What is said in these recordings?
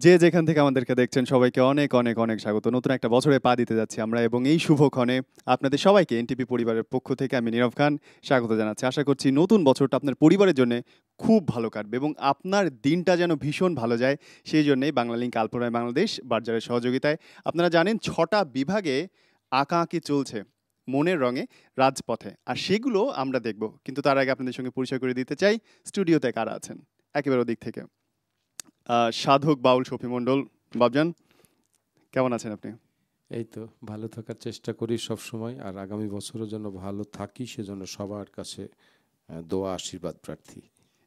যে যেখান থেকে আমাদেরকে দেখছেন সবাইকে অনেক অনেক অনেক স্বাগত। নতুন একটা বছরে পা দিতে যাচ্ছি আমরা এবং এই শুভক্ষণে আপনাদের সবাইকে এনটিভি পরিবারের পক্ষ থেকে আমি নীরব খান স্বাগত জানাচ্ছি। আশা করছি নতুন বছরটা আপনার পরিবারের জন্য খুব ভালো কাটবে এবং আপনার দিনটা যেন ভীষণ ভালো যায়, সেই জন্যই বাংলালিংক আলপনায় বাংলাদেশ বার্জারের সহযোগিতায় আপনারা জানেন 6টা বিভাগে আঁকাআঁকি চলছে মনের রঙে রাজপথে, আর সেগুলো আমরা দেখব। কিন্তু তার আগে আপনাদের সঙ্গে পরিচয় করে দিতে চাই স্টুডিওতে কারা আছেন। একেবারে ওদিক থেকে সাধক বাউল শফি মণ্ডল। বাবজান, কেমন আছেন আপনি? এই তো ভালো থাকার চেষ্টা করি সব সময়, আর আগামী বছরের জন্য ভালো থাকি সেজন্য সবার কাছে দোয়া আশীর্বাদ প্রার্থী।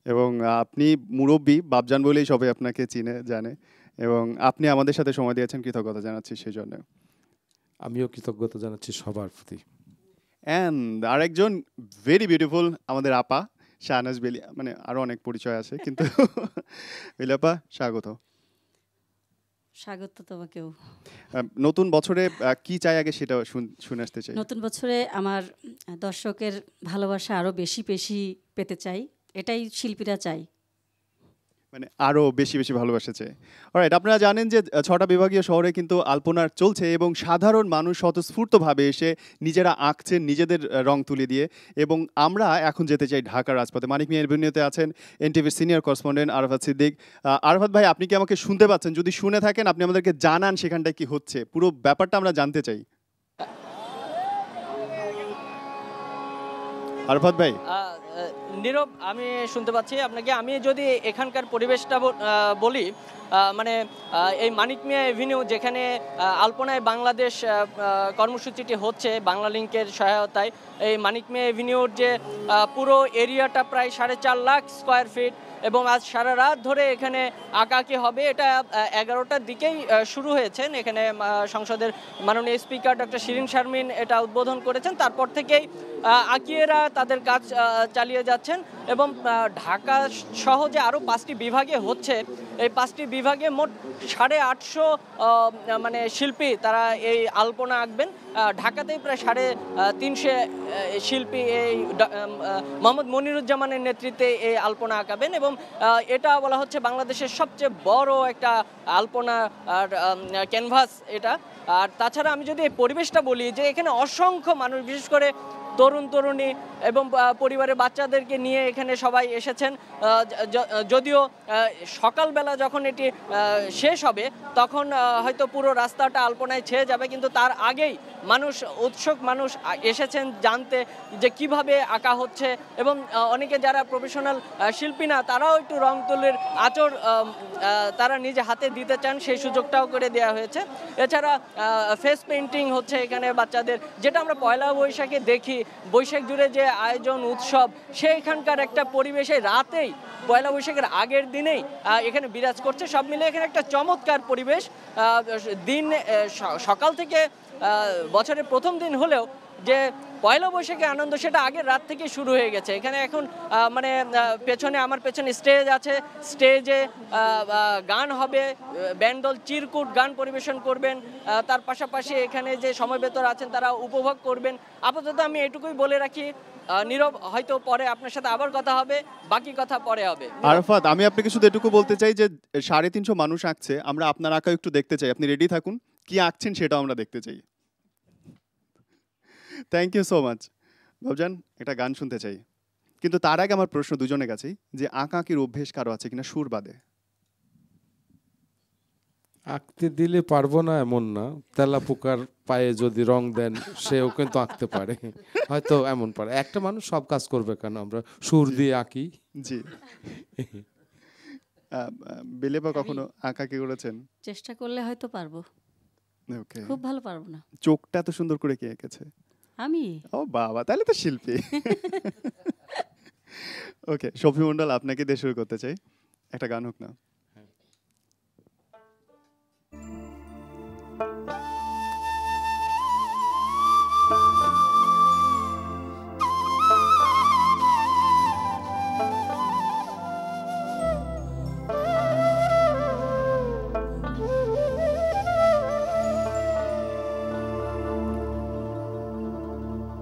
এবং আপনি মুরব্বী, বাবজান বলেই সবাই আপনাকে চিনে জানে এবং আপনি আমাদের সাথে সময় দিয়েছেন, কৃতজ্ঞতা জানাচ্ছি সেই জন্য। আমিও কৃতজ্ঞতা জানাচ্ছি সবার প্রতি। অ্যান্ড আরেকজন ভেরি বিউটিফুল আমাদের আপা শাহনাজ বেলি, মানে আরও অনেক পরিচয় আছে কিন্তু বেলিয়াপা স্বাগত। স্বাগত তোমাকেও। নতুন বছরে কি চাই আগে সেটা শুনে আসতে চাই। নতুন বছরে আমার দর্শকের ভালোবাসা আরও বেশি বেশি পেতে চাই, এটাই শিল্পীরা চাই, মানে আরও বেশি বেশি ভালোবাসা চাই। অলরাইট, আপনারা জানেন যে 6টা বিভাগীয় শহরে কিন্তু আলপনার চলছে এবং সাধারণ মানুষ স্বতঃস্ফূর্তভাবে এসে নিজেরা আঁকছেন নিজেদের রং তুলে দিয়ে। এবং আমরা এখন যেতে চাই ঢাকার রাজপথে। মানিক মিয়া এভিনিউতে আছেন এনটিভির সিনিয়র করেসপন্ডেন্ট আরাফাত সিদ্দিক। আরাফাত ভাই, আপনি কি আমাকে শুনতে পাচ্ছেন? যদি শুনে থাকেন আপনি আমাদেরকে জানান সেখানটায় কি হচ্ছে, পুরো ব্যাপারটা আমরা জানতে চাই। আরাফাত ভাই। নীরব, আমি শুনতে পাচ্ছি আপনাকে। আমি যদি এখানকার পরিবেশটা বলি, মানে এই মানিক মিয়া এভিনিউ যেখানে আলপনায় বাংলাদেশ কর্মসূচিটি হচ্ছে বাংলালিংকের সহায়তায়, এই মানিক মিয়া এভিনিউর যে পুরো এরিয়াটা প্রায় 4.5 লাখ স্কোয়ার ফিট এবং আজ সারা রাত ধরে এখানে আঁকাআঁকি হবে। এটা 11টার দিকেই শুরু হয়েছেন। এখানে সংসদের মাননীয় স্পিকার ডক্টর শিরিন শারমিন এটা উদ্বোধন করেছেন। তারপর থেকেই আঁকিয়েরা তাদের কাজ চালিয়ে যাচ্ছেন এবং ঢাকা সহ যে আরও 5টি বিভাগে হচ্ছে, এই 5টি বিভাগে মোট 850 মানে শিল্পী তারা এই আলপনা আঁকবেন। ঢাকাতেই প্রায় 350 শিল্পী এই মোহাম্মদ মনিরুজ্জামানের নেতৃত্বে এই আলপনা আঁকাবেন এবং এটা বলা হচ্ছে বাংলাদেশের সবচেয়ে বড় একটা আলপনা ক্যানভাস এটা। আর তাছাড়া আমি যদি এই পরিবেশটা বলি, যে এখানে অসংখ্য মানুষ, বিশেষ করে তরুণ তরুণী এবং পরিবারের বাচ্চাদেরকে নিয়ে এখানে সবাই এসেছেন। যদিও সকালবেলা যখন এটি শেষ হবে তখন হয়তো পুরো রাস্তাটা আলপনায় ছেয়ে যাবে, কিন্তু তার আগেই উৎসুক মানুষ এসেছেন জানতে যে কিভাবে আঁকা হচ্ছে এবং অনেকে যারা প্রফেশনাল শিল্পী না তারাও একটু রং তুলির আঁচড় তারা নিজে হাতে দিতে চান, সেই সুযোগটাও করে দেওয়া হয়েছে। এছাড়া ফেস পেইন্টিং হচ্ছে এখানে বাচ্চাদের, যেটা আমরা পয়লা বৈশাখে দেখি, বৈশাখ জুড়ে যে আয়োজন উৎসব, সেইখানকার একটা পরিবেশে রাতেই পয়লা বৈশাখের আগের দিনেই এখানে বিরাজ করছে। সব মিলে এখানে একটা চমৎকার পরিবেশ। দিন সকাল থেকে বছরের প্রথম দিন হলেও যে পয়লা বৈশাখের আনন্দ সেটা আগের রাত থেকে শুরু হয়ে গেছে। এখানে এখন মানে আমার পেছনে স্টেজ আছে, স্টেজে গান হবে, ব্যান্ডদল চিরকুট গান পরিবেশন করবেন। তার পাশাপাশি এখানে যে সমবেতরা আছেন তারা উপভোগ করবেন। আপাতত আমি এটুকুই বলে রাখি, নীরব, হয়তো পরে আপনার সাথে আবার কথা হবে, বাকি কথা পরে হবে। আরাফাত, আমি আপনাকে শুধু এটুকু বলতে চাই যে 350 মানুষ আঁকছে, আমরা আপনার আঁকা একটু দেখতে চাই। আপনি রেডি থাকুন, কি আঁকছেন সেটাও আমরা দেখতে চাই। Thank you so much. বাবজান, একটা গান শুনতে চাই, কিন্তু তার আগে আমার প্রশ্ন দুজনের কাছেই, যে আঁকাআঁকির অভ্যেস কারো আছে কিনা সুর বাদে? আঁকতে দিলে পারবো না এমন না, তেলা পোকার পায়ে যদি রং দেন সেও কিন্তু আঁকতে পারে, হয়তো এমন পারে। একটা মানুষ সব কাজ করবে কেন, আমরা সুর দিয়ে আঁকি। জি। বেলেবা কখনো আঁকাআঁকি করেছেন? চেষ্টা করলে হয়তো পারবো, ওকে। খুব ভালো পারবো না। চোখটা এত সুন্দর করে কে এঁকেছে? আমি। ও বাবা, তাহলে তো শিল্পী। ওকে, শফি মণ্ডল, আপনাকে দিয়ে শুরু করতে চাই, একটা গান হোক না।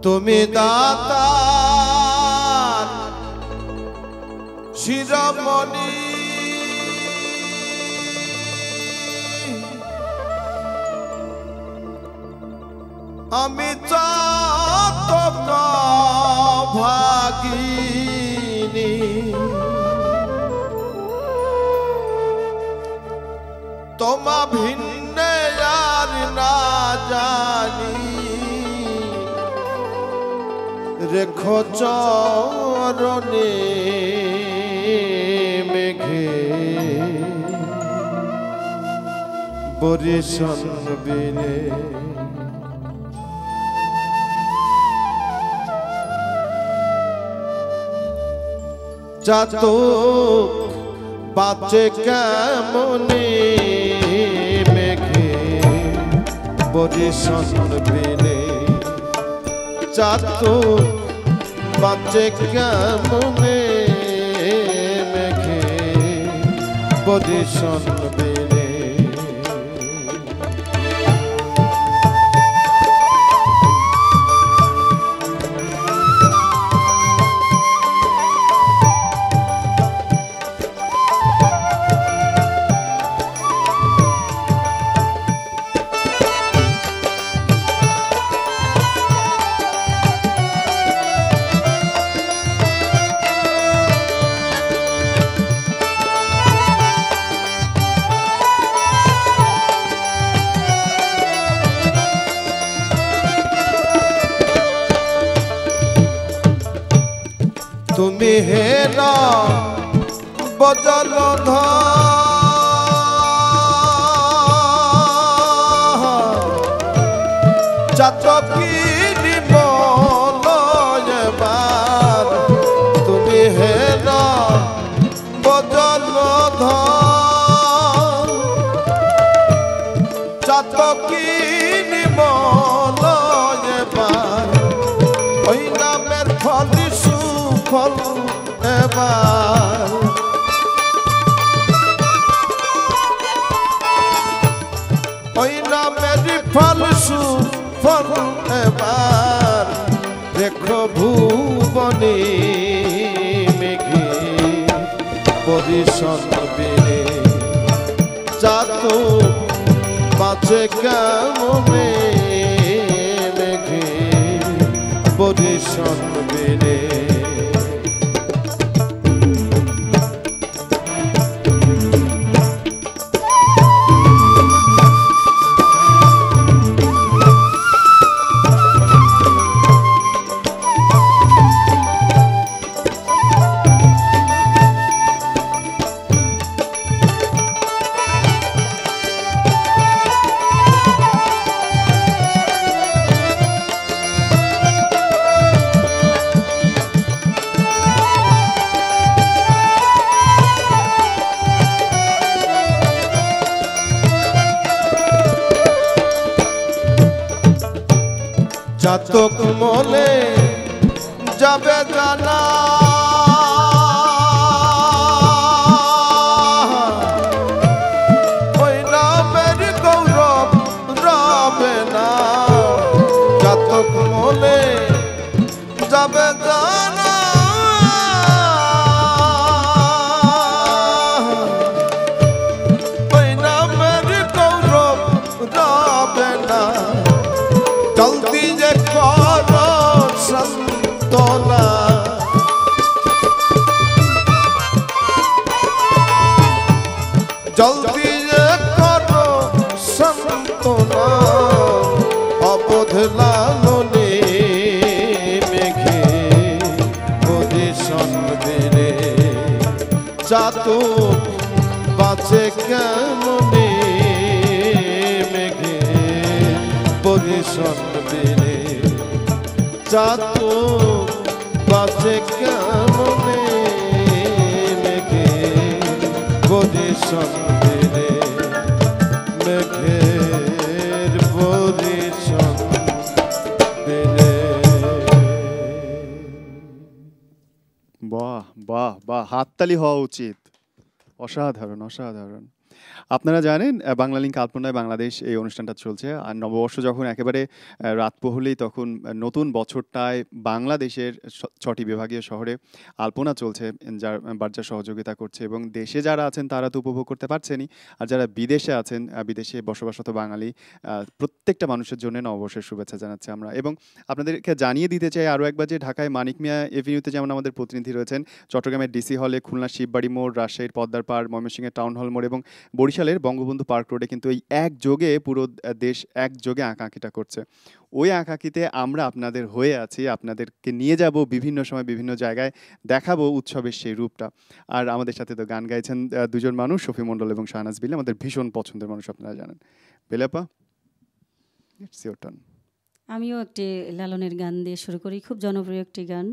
তুমি দাতা শিরোমণি আমি চাতক ভাগিনী তোমা ভিন্নে আর না জানি রেখো চরণে মেঘে বরিশন বিনে যাতো বাঁচে কেমনে মেঘে বরিশন বিনে যাতো বাঁচে কেমনে মেঘে বরিশন বিনে তুমি হেরা বজল চাতকি নিবলয়বার তুমি হেরা বজল চাতকি নিবলয়বার ওই নামের ফলি সুফল এবার ওই নামের ফল সুফল এবার দেখো ভুবনে মেঘে বরিশন বিনে যাতো বাঁচে কেমনে মেঘে বরিশন বিনে চাতক মলে যাবে জানা ওই নামের গৌরব রবে না চাতক মলে যাবে জানা ওই নামের গৌরব রবে না জলদি যে করো সন্তনা জলদি যে করো সন্তনা অবোধ লালনে মেঘে বরিশন বিনে যাতো বাঁচে কেমনে মেঘে বরিশন বিনে যাতো বাঁচে কেমনে মেঘে বরিশন বিনে মেঘের বরিশন বিনে। বাহ বাহ বাহ, হাততালি হওয়া উচিত। অসাধারণ অসাধারণ। আপনারা জানেন বাংলা লিঙ্ক আলপনায় বাংলাদেশ এই অনুষ্ঠানটা চলছে, আর নববর্ষ যখন একেবারে রাত পোহলেই তখন নতুন বছরটায় বাংলাদেশের 6টি বিভাগীয় শহরে আলপনা চলছে, যার বার্জার সহযোগিতা করছে, এবং দেশে যারা আছেন তারা তো উপভোগ করতে পারছেনই, আর যারা বিদেশে আছেন, বিদেশে বসবাসরত বাঙালি প্রত্যেকটা মানুষের জন্য নববর্ষের শুভেচ্ছা জানাচ্ছি আমরা। এবং আপনাদেরকে জানিয়ে দিতে চাই আরও একবার যে ঢাকায় মানিক মিয়া এভিনিউতে যেমন আমাদের প্রতিনিধি রয়েছেন, চট্টগ্রামের ডিসি হলে, খুলনার শিববাড়ি মোড়, রাজশাহীর পদ্মার পাড়, ময়মনসিংহের টাউন হল মোড় এবং বরিশালের বঙ্গবন্ধু পার্ক রোডে কিন্তু এই একযোগে পুরো দেশ একযোগে আঁকাআঁকিটা করছে। ওই আঁকাআঁকিতে আমরা আপনাদের হয়ে আছি, আপনাদেরকে নিয়ে যাব বিভিন্ন সময় বিভিন্ন জায়গায়, দেখাবো উৎসবের সেই রূপটা। আর আমাদের সাথে তো গান গাইছেন দুজন মানুষ, শফি মণ্ডল এবং শাহনাজ বিলি, আমাদের ভীষণ পছন্দের মানুষ, আপনারা জানেন। বেলাপা, ইটস ইওর টার্ন। আমিও একটি লালনের গান দিয়ে শুরু করি, খুব জনপ্রিয় একটি গান,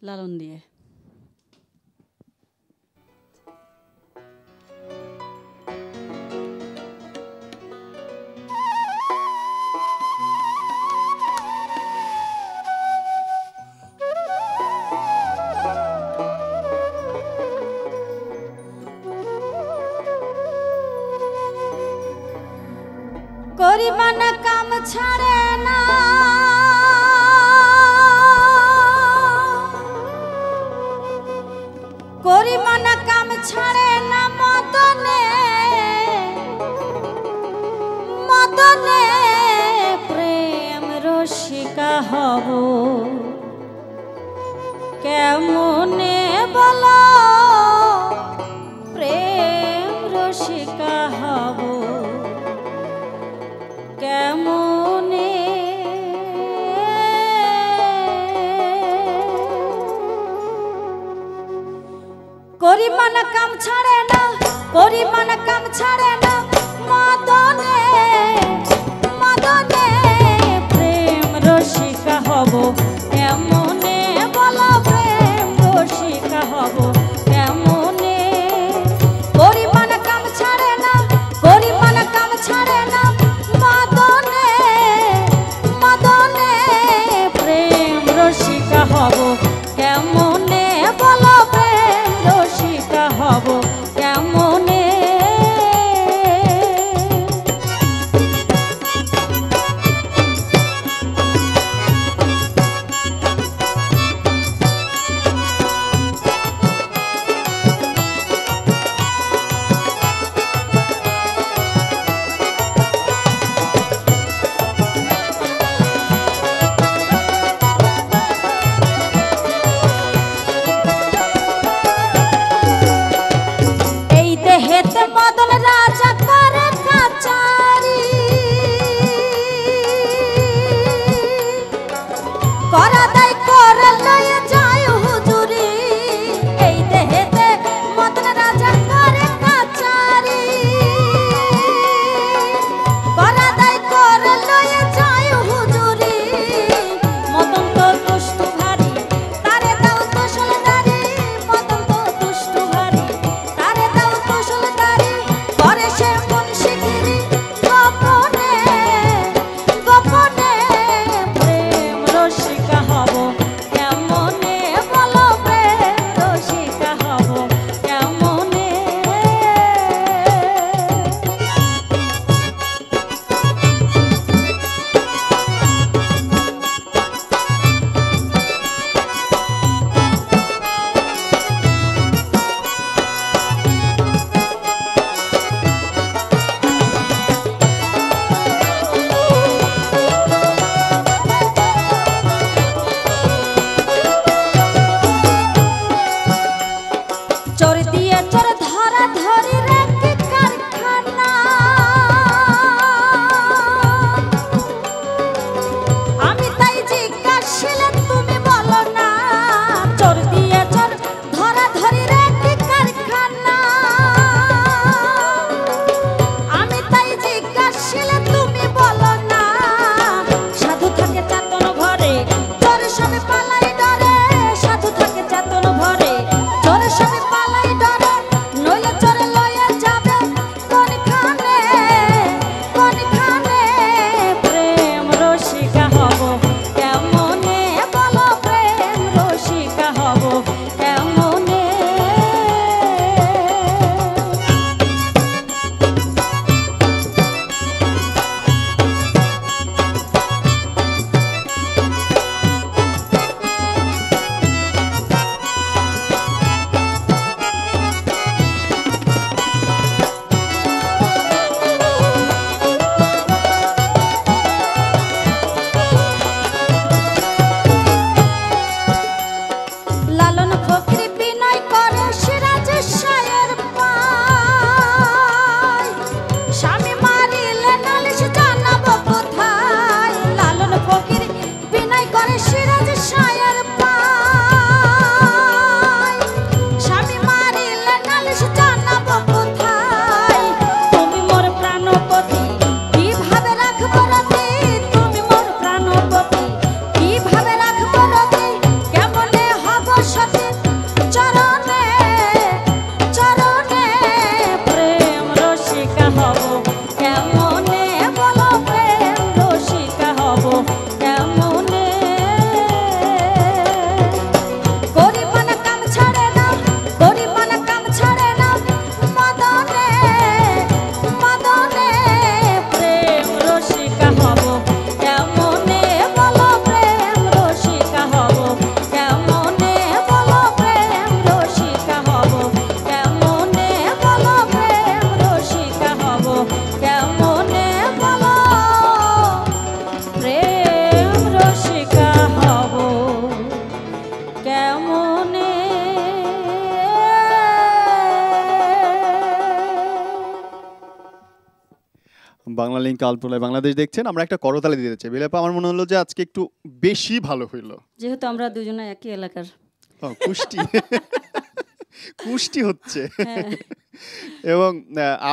লালন দিয়ে। করিবানা কাম ছাড়ে না, করিবানা কাম ছাড়ে না, মদনে মদনে প্রেম রসিকা হব কেমনে বলো, প্রেম রসিকা হব কেমনে, করিবানা কাম ছাড়ে না, করিবানা কাম ছাড়ে না, মদনে মদনে প্রেম রসিকা হব কেমনে বলো, প্রেম রসিকা হব কেমনে, করিবানা কাম ছাড়ে না, করিবানা কাম ছাড়ে না, মদনে মদনে প্রেম রসিকা হব কেমনে বলো, প্রেম রসিকা হব কেমনে। বাংলা লিঙ্ক আলপনায় বাংলাদেশ দেখছেন। আমরা একটা করতালি দিতে চাই। বিলাপা, আমার মনে হলো যে আজকে একটু বেশি ভালো হইলো। যেহেতু আমরা দুজনে একই এলাকার। কুষ্টি কুষ্টি হচ্ছে। হ্যাঁ। এবং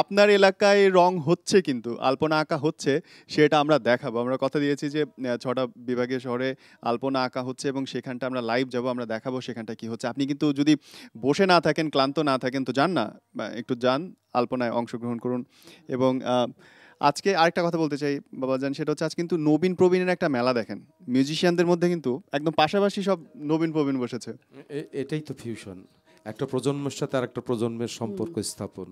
আপনার এলাকায় রং হচ্ছে, কিন্তু আলপনা আঁকা হচ্ছে, সেটা আমরা দেখাবো। আমরা কথা দিয়েছি যে 6টা বিভাগীয় শহরে আলপনা আঁকা হচ্ছে এবং সেখানটা আমরা লাইভ যাব, আমরা দেখাবো সেখানটা কি হচ্ছে। আপনি কিন্তু যদি বসে না থাকেন, ক্লান্ত না থাকেন, তো যান না, একটু যান, আলপনায় অংশগ্রহণ করুন। এবং আজকে আরেকটা কথা বলতে চাই বাবাজান, সেটা হচ্ছে আজ কিন্তু নবীন প্রবীণের একটা মেলা। দেখেন, মিউজিশিয়ানদের মধ্যে কিন্তু একদম পাশাপাশি সব নবীন প্রবীণ বসেছে। এটাই তো ফিউশন, একটা প্রজন্মের সাথে আর একটা প্রজন্মের সম্পর্ক স্থাপন।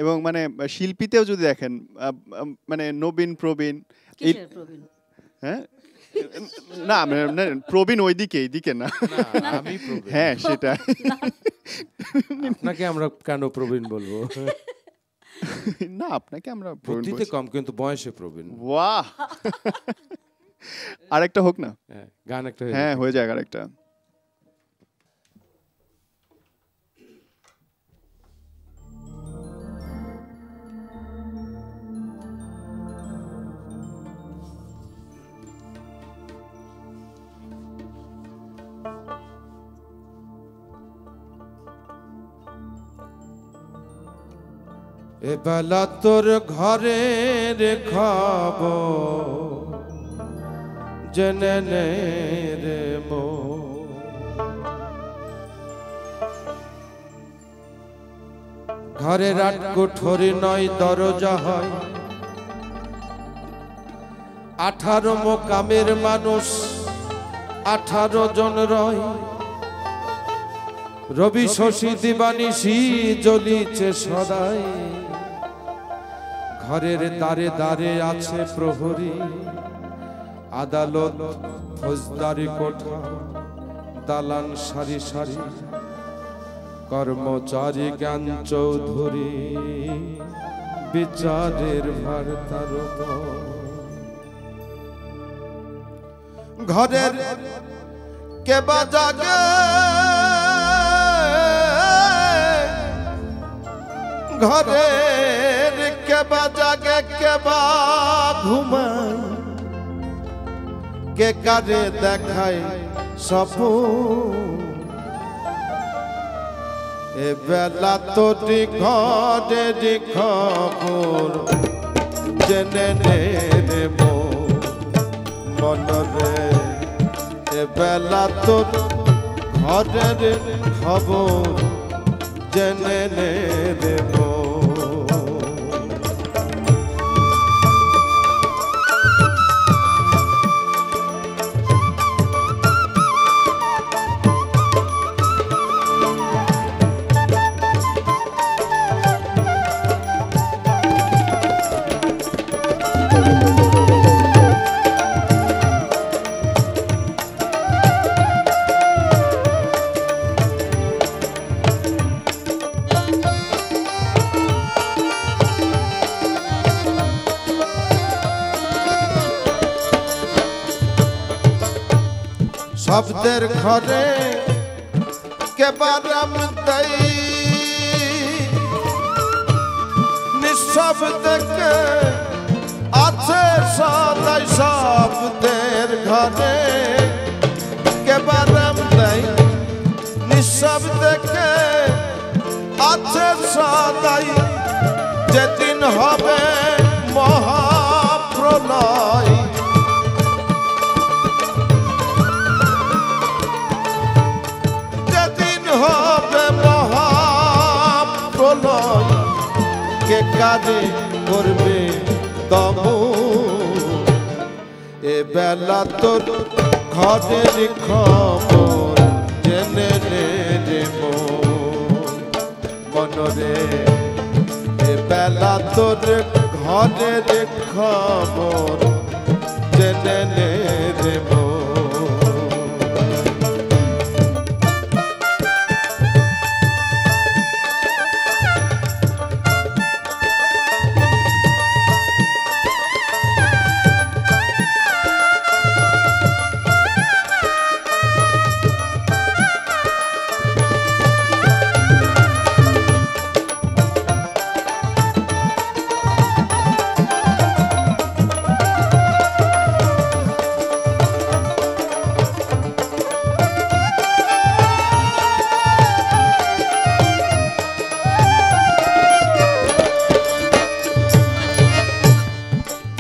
এবং মানে শিল্পীতেও যদি দেখেন, মানে নবীন প্রবীণ, কিসের প্রবীণ? হ্যাঁ না মানে প্রবীণ ওইদিকে, এইদিকে না। আমি প্রবীণ। হ্যাঁ সেটা। আপনাকে আমরা কেন প্রবীণ বলবো? না, আপনাকে আমরা প্রবীণ বুদ্ধিতে বলছি। কম কিন্তু বয়সে প্রবীণ। বাহ, আরেকটা হোক না? হ্যাঁ, গান একটা হ্যাঁ হয়ে যাক আরেকটা। এবেলা তোর ঘরের খবর জেনে নে রে মো, ঘরের আট কোঠরি নয় দরজা হয়, 18 মোকামের মানুষ 18 জন রয়, রবি শশী দিবানিশি জ্বলিছে সদাই, ঘরের দ্বারে দ্বারে আছে প্রহরী, আদালত ফৌজদারি কোঠা দালান সারি সারি, কর্মচারী জ্ঞান চৌধুরী বিচারের ভার তার উপর। ঘরের কেবা জাগে, ঘরের কেবা জাগে কেবা ঘুমায়, কে কারে দেখায় স্বপ্ন, এ বেলা তোটি ঘরের খবর জেনে নে রে মনরে, এ বেলা তোর ঘরের খবর জেনে নে রে শব্দের ঘরে কেবারাম দেই, নিঃশব্দকে আছে সদাই, শব্দের ঘরে কেবারাম দেই, নিঃশব্দকে আছে সদাই, যেদিন হবে মহাপ্রলয়, হবে মহাপ্রলয়, কে কাজে করবে দম, এ বেলা তোর ঘরের খবর জেনে নে রে মনরে, এ বেলা তোর ঘরের খবর জেনে নে রে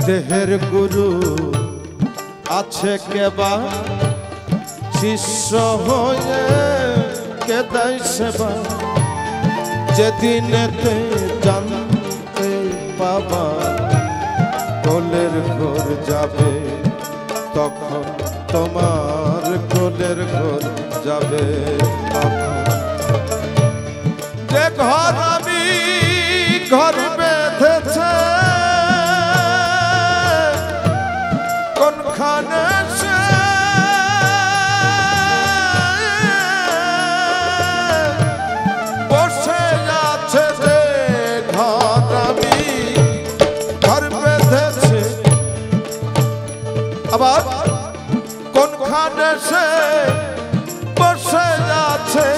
দেহের গুরু আছে কেবা শিষ্য হয়ে কে দেয় সেবা যেদিনেতে জানতে পাবা কোলের ঘর যাবে তখন তোমার কোলের ঘর যাবে যে ঘর আমি ঘর বেঁধেছে কোনখানে সে বসে আছে যে ঘর আমি ঘর বেঁধেছে আবার কোনখানে সে বসে আছে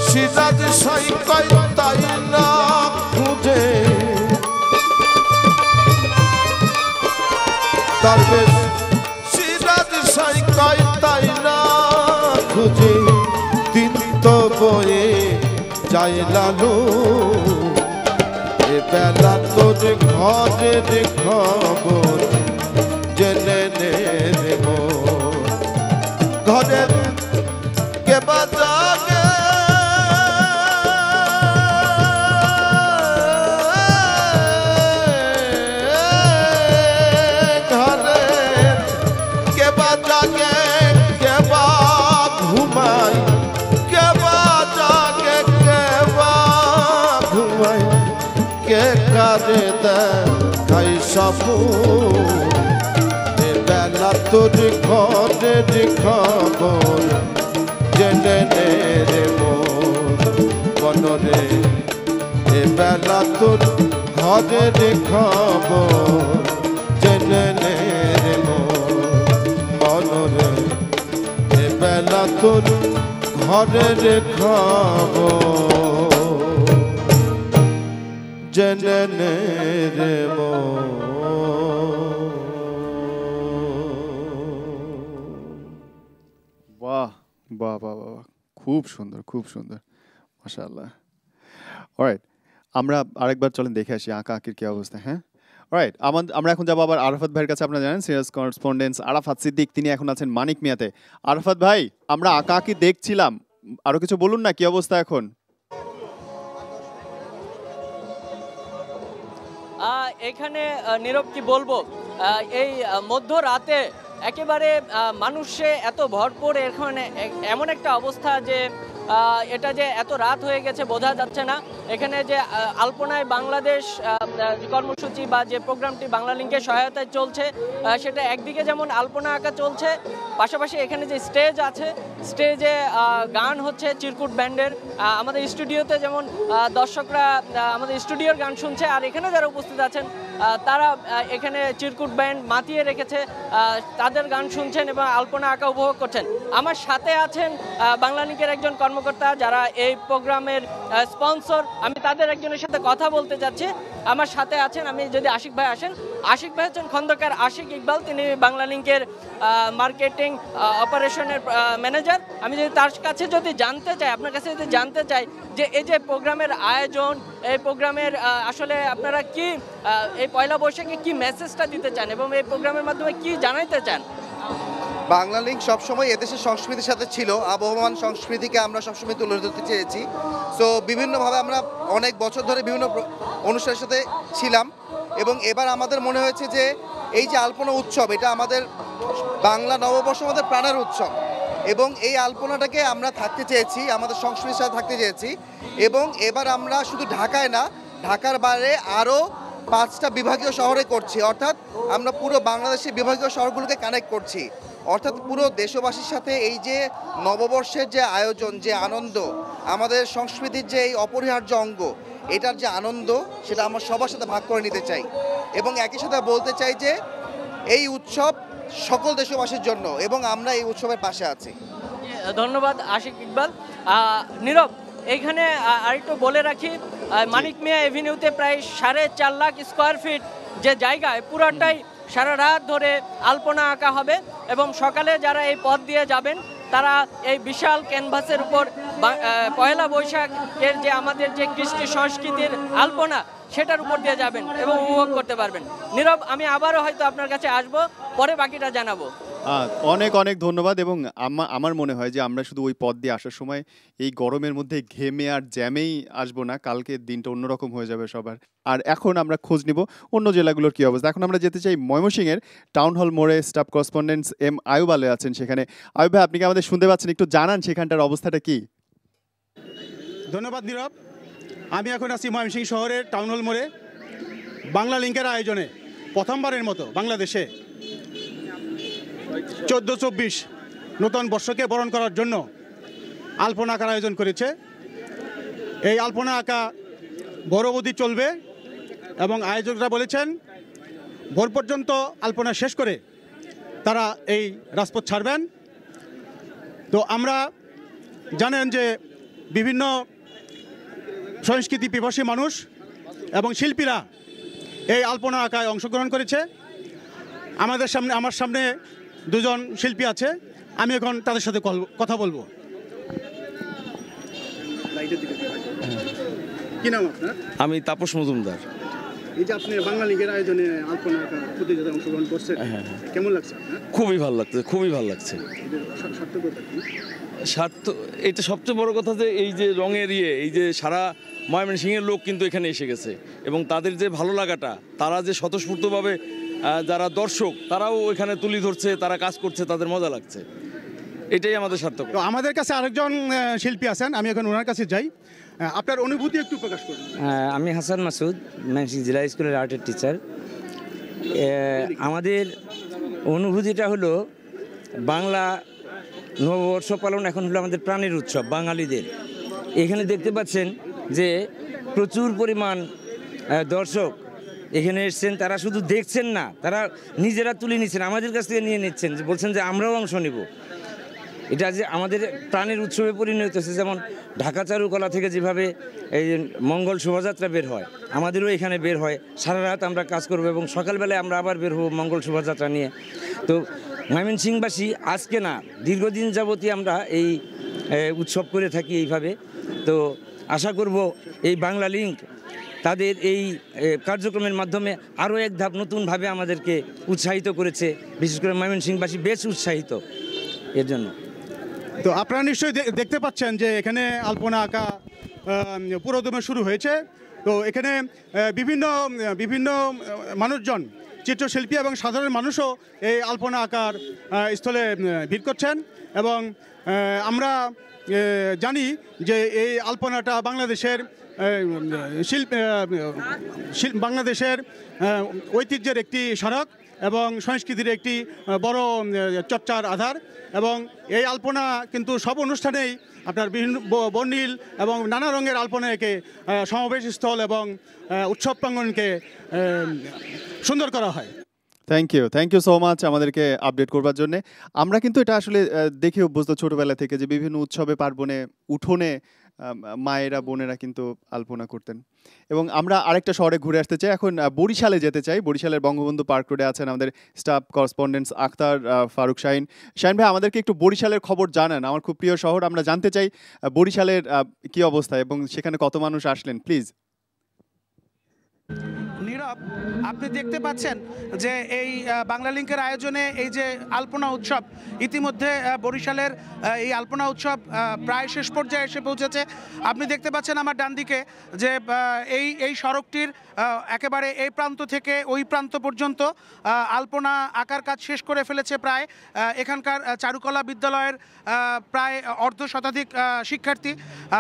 সিরাজ সাই কই তাই না খুঁজে তার বেশ সিরাজ সাই কই তাই না খুঁজে দিন তো বয়ে যায় লালু এ বেলা তোর ঘরের খবর জেনে নে রে মোর ঘরের কে বাজাগে ঘরের কে বাজাগে কে বা ঘুমায় কে বাজাগে কে বা ঘুমায় কে কারে দেখাই সাপু বেলা তোর ঘরের খবর জেনে নে রে মোর মনরে এ বেলা তোর ঘরের খবর জেনে নে রে মোর মনরে এ বেলা তোর ঘরের খবর জেনে নে রে মোর বাহ বাহ বাহ বাহ বাহ। খুব সুন্দর খুব সুন্দর মাশাআল্লাহ। অলরাইট, আমরা আরেকবার চলেন দেখে আসি আঁকা আঁকির কি অবস্থা। হ্যাঁ, অলরাইট, আমরা এখন যাবো আবার আরাফাত ভাইয়ের কাছে। আপনারা জানেন সিরিয়াস করেসপন্ডেন্স আরাফাত সিদ্দিক, তিনি এখন আছেন মানিক মিয়াতে। আরাফাত ভাই, আমরা আঁকা আঁকি দেখছিলাম, আরো কিছু বলুন না, কি অবস্থা এখন? এখানে নীরব কি বলবো, এই মধ্যরাতে একেবারে মানুষে এত ভরপুর, এখানে এমন একটা অবস্থা যে এটা যে এত রাত হয়ে গেছে বোঝা যাচ্ছে না। এখানে যে আলপনায় বাংলাদেশ কর্মসূচি বা যে প্রোগ্রামটি বাংলা লিঙ্কের সহায়তায় চলছে, সেটা একদিকে যেমন আলপনা আঁকা চলছে, পাশাপাশি এখানে যে স্টেজ আছে, স্টেজে গান হচ্ছে চিরকুট ব্যান্ডের। আমাদের স্টুডিওতে যেমন দর্শকরা আমাদের স্টুডিওর গান শুনছে, আর এখানে যারা উপস্থিত আছেন তারা এখানে চিরকুট ব্যান্ড মাতিয়ে রেখেছে, তাদের গান শুনছেন এবং আলপনা আঁকা উপভোগ করছেন। আমার সাথে আছেন বাংলা লিঙ্কের একজন কর্মকর্তা যারা এই প্রোগ্রামের স্পন্সর, আমি তাদের একজনের সাথে কথা বলতে যাচ্ছি। আমার সাথে আছেন, আমি যদি আশিক ভাই আসেন, আশিক ভাই হচ্ছেন খন্দকার আশিক ইকবাল, তিনি বাংলা লিঙ্কের মার্কেটিং অপারেশনের ম্যানেজার। আমি যদি তার কাছে যদি জানতে চাই, আপনার কাছে যদি জানতে চাই যে এই যে প্রোগ্রামের আয়োজন, এই প্রোগ্রামের আসলে আপনারা কি এই পয়লা বৈশাখে কি মেসেজটা দিতে চান এবং এই প্রোগ্রামের মাধ্যমে কি জানাইতে চান? বাংলা লিঙ্ক সবসময় এদেশের সংস্কৃতির সাথে ছিল, আবহমান সংস্কৃতিকে আমরা সবসময় তুলে ধরতে চেয়েছি। সো বিভিন্নভাবে আমরা অনেক বছর ধরে বিভিন্ন অনুষ্ঠানের সাথে ছিলাম এবং এবার আমাদের মনে হয়েছে যে এই যে আলপনা উৎসব, এটা আমাদের বাংলা নববর্ষ, আমাদের প্রাণের উৎসব এবং এই আলপনাটাকে আমরা থাকতে চেয়েছি, আমাদের সংস্কৃতির সাথে থাকতে চেয়েছি। এবং এবার আমরা শুধু ঢাকায় না, ঢাকার বাইরে আরও 5টা বিভাগীয় শহরে করছি, অর্থাৎ আমরা পুরো বাংলাদেশের বিভাগীয় শহরগুলোকে কানেক্ট করছি, অর্থাৎ পুরো দেশবাসীর সাথে এই যে নববর্ষের যে আয়োজন, যে আনন্দ, আমাদের সংস্কৃতির যে এই অপরিহার্য অঙ্গ, এটার যে আনন্দ, সেটা আমরা সবার সাথে ভাগ করে নিতে চাই এবং একই সাথে বলতে চাই যে এই উৎসব সকল দেশবাসীর জন্য এবং আমরা এই উৎসবের পাশে আছি। ধন্যবাদ আশিক ইকবাল। নীরব, এইখানে আরেকটু বলে রাখি, মানিক মিয়া এভিনিউতে প্রায় 4.5 লাখ স্কোয়ার ফিট যে জায়গায় পুরাটাই সারা রাত ধরে আলপনা আঁকা হবে এবং সকালে যারা এই পথ দিয়ে যাবেন তারা এই বিশাল ক্যানভাসের উপর পয়লা বৈশাখের যে আমাদের যে কৃষ্টি সংস্কৃতির আলপনা সেটার উপর দিয়ে যাবেন এবং উপভোগ করতে পারবেন। নীরব, আমি আবারও হয়তো আপনার কাছে আসব, পরে বাকিটা জানাবো। অনেক অনেক ধন্যবাদ। এবং আমার মনে হয় যে আমরা শুধু ওই পথ দিয়ে আসার সময় এই গরমের মধ্যে ঘেমে আর জ্যামেই আসবো না, কালকের দিনটা অন্যরকম হয়ে যাবে সবার। আর এখন আমরা খোঁজ নিব অন্য জেলাগুলোর কী অবস্থা। এখন আমরা যেতে চাই ময়মনসিংহের টাউন হল মোড়ে। Staff correspondent M Ayub Ali আছেন সেখানে। আয়ুব ভাই, আপনি কি আমাদের শুনতে পাচ্ছেন? একটু জানান সেখানটার অবস্থাটা কি। ধন্যবাদ নীরব। আমি এখন আছি ময়মনসিংহ শহরের টাউন হল মোড়ে। বাংলা লিঙ্কের আয়োজনে প্রথমবারের মতো বাংলাদেশে 14-24 নতুন বর্ষকে বরণ করার জন্য আলপনা আঁকার আয়োজন করেছে। এই আলপনা আঁকা ভোর অবধি চলবে এবং আয়োজকরা বলেছেন ভোর পর্যন্ত আলপনা শেষ করে তারা এই রাজপথ ছাড়বেন। তো আমরা জানেন যে বিভিন্ন সংস্কৃতি পিপাসী মানুষ এবং শিল্পীরা এই আলপনা আঁকায় অংশগ্রহণ করেছে। আমার সামনে দুজন শিল্পী আছে, আমি এখন তাদের সাথে কথা বলবো। কি নাম আপনার? আমি তাপস মজুমদার। এই যে আপনি বাংলা লিগের আয়োজনে আলপনা আঁকা প্রতিযোগিতায় অংশগ্রহণ করছেন, কেমন লাগছে আপনার? খুবই ভালো লাগছে, খুবই ভালো লাগছে। এটা সবচেয়ে বড় কথা যে এই যে রঙের এই যে সারা ময়মনসিংহের লোক কিন্তু এখানে এসে গেছে এবং তাদের যে ভালো লাগাটা, তারা যে স্বতঃস্ফূর্তভাবে যারা দর্শক তারাও এখানে তুলি ধরছে, তারা কাজ করছে, তাদের মজা লাগছে, এটাই আমাদের সার্থক। তো আমাদের কাছে আরেকজন শিল্পী আছেন, আমি এখন ওনার কাছে যাই। আপনার অনুভূতি একটু প্রকাশ করুন। আমি হাসান মাসুদ, ময়মনসিংহ জেলা স্কুলের আর্টের টিচার। আমাদের অনুভূতিটা হলো বাংলা নববর্ষ পালন এখন হলো আমাদের প্রাণের উৎসব বাঙালিদের। এখানে দেখতে পাচ্ছেন যে প্রচুর পরিমাণ দর্শক এখানে এসছেন। তারা শুধু দেখছেন না, তারা নিজেরা তুলে নিচ্ছেন, আমাদের কাছ থেকে নিয়ে নিচ্ছেন, বলছেন যে আমরাও অংশ নিব। এটা যে আমাদের প্রাণের উৎসবে পরিণত হয়েছে। যেমন ঢাকা চারুকলা থেকে যেভাবে এই মঙ্গল শোভাযাত্রা বের হয়, আমাদেরও এখানে বের হয়। সারা রাত আমরা কাজ করব এবং সকালবেলায় আমরা আবার বের হব মঙ্গল শোভাযাত্রা নিয়ে। তো ময়মনসিংহবাসী আজকে না, দীর্ঘদিন যাবতই আমরা এই উৎসব করে থাকি এইভাবে। তো আশা করব এই বাংলা লিঙ্ক তাদের এই কার্যক্রমের মাধ্যমে আরও এক ধাপ নতুনভাবে আমাদেরকে উৎসাহিত করেছে। বিশেষ করে ময়মনসিংহবাসী বেশ উৎসাহিত এর জন্য। তো আপনারা নিশ্চয়ই দেখতে পাচ্ছেন যে এখানে আলপনা আঁকা পুরোদমে শুরু হয়েছে। তো এখানে বিভিন্ন মানুষজন, চিত্রশিল্পী এবং সাধারণ মানুষও এই আলপনা আঁকার স্থলে ভিড় করছেন এবং আমরা জানি যে এই আলপনাটা বাংলাদেশের বাংলাদেশের ঐতিহ্যের একটি স্মারক এবং সংস্কৃতির একটি বড় চর্চার আধার। এবং এই আলপনা কিন্তু সব অনুষ্ঠানেই আপনার বিভিন্ন বর্ণিল এবং নানা রঙের আলপনা একে সমাবেশ স্থল এবং উৎসব প্রাঙ্গণকে সুন্দর করা হয়। থ্যাংক ইউ সো মাচ আমাদেরকে আপডেট করবার জন্য। আমরা কিন্তু এটা আসলে দেখে অভ্যস্ত ছোটোবেলা থেকে যে বিভিন্ন উৎসবে পার্বণে উঠোনে মায়েরা বোনেরা কিন্তু আলপনা করতেন। এবং আমরা আরেকটা শহরে ঘুরে আসতে চাই, এখন বরিশালে যেতে চাই। বরিশালের বঙ্গবন্ধু পার্ক রোডে আছেন আমাদের স্টাফ করেসপন্ডেন্টস আখতার ফারুক শাহিন। শাহিন ভাই, আমাদেরকে একটু বরিশালের খবর জানান। আমার খুব প্রিয় শহর, আমরা জানতে চাই বরিশালের কি অবস্থা এবং সেখানে কত মানুষ আসলেন প্লিজ। নীরব, আপনি দেখতে পাচ্ছেন যে এই বাংলা লিঙ্কের আয়োজনে এই যে আলপনা উৎসব, ইতিমধ্যে বরিশালের এই আলপনা উৎসব প্রায় শেষ পর্যায়ে এসে পৌঁছেছে। আপনি দেখতে পাচ্ছেন আমার ডান দিকে যে এই সড়কটির একেবারে এই প্রান্ত থেকে ওই প্রান্ত পর্যন্ত আলপনা আঁকার কাজ শেষ করে ফেলেছে প্রায় এখানকার চারুকলা বিদ্যালয়ের প্রায় অর্ধশতাধিক শিক্ষার্থী।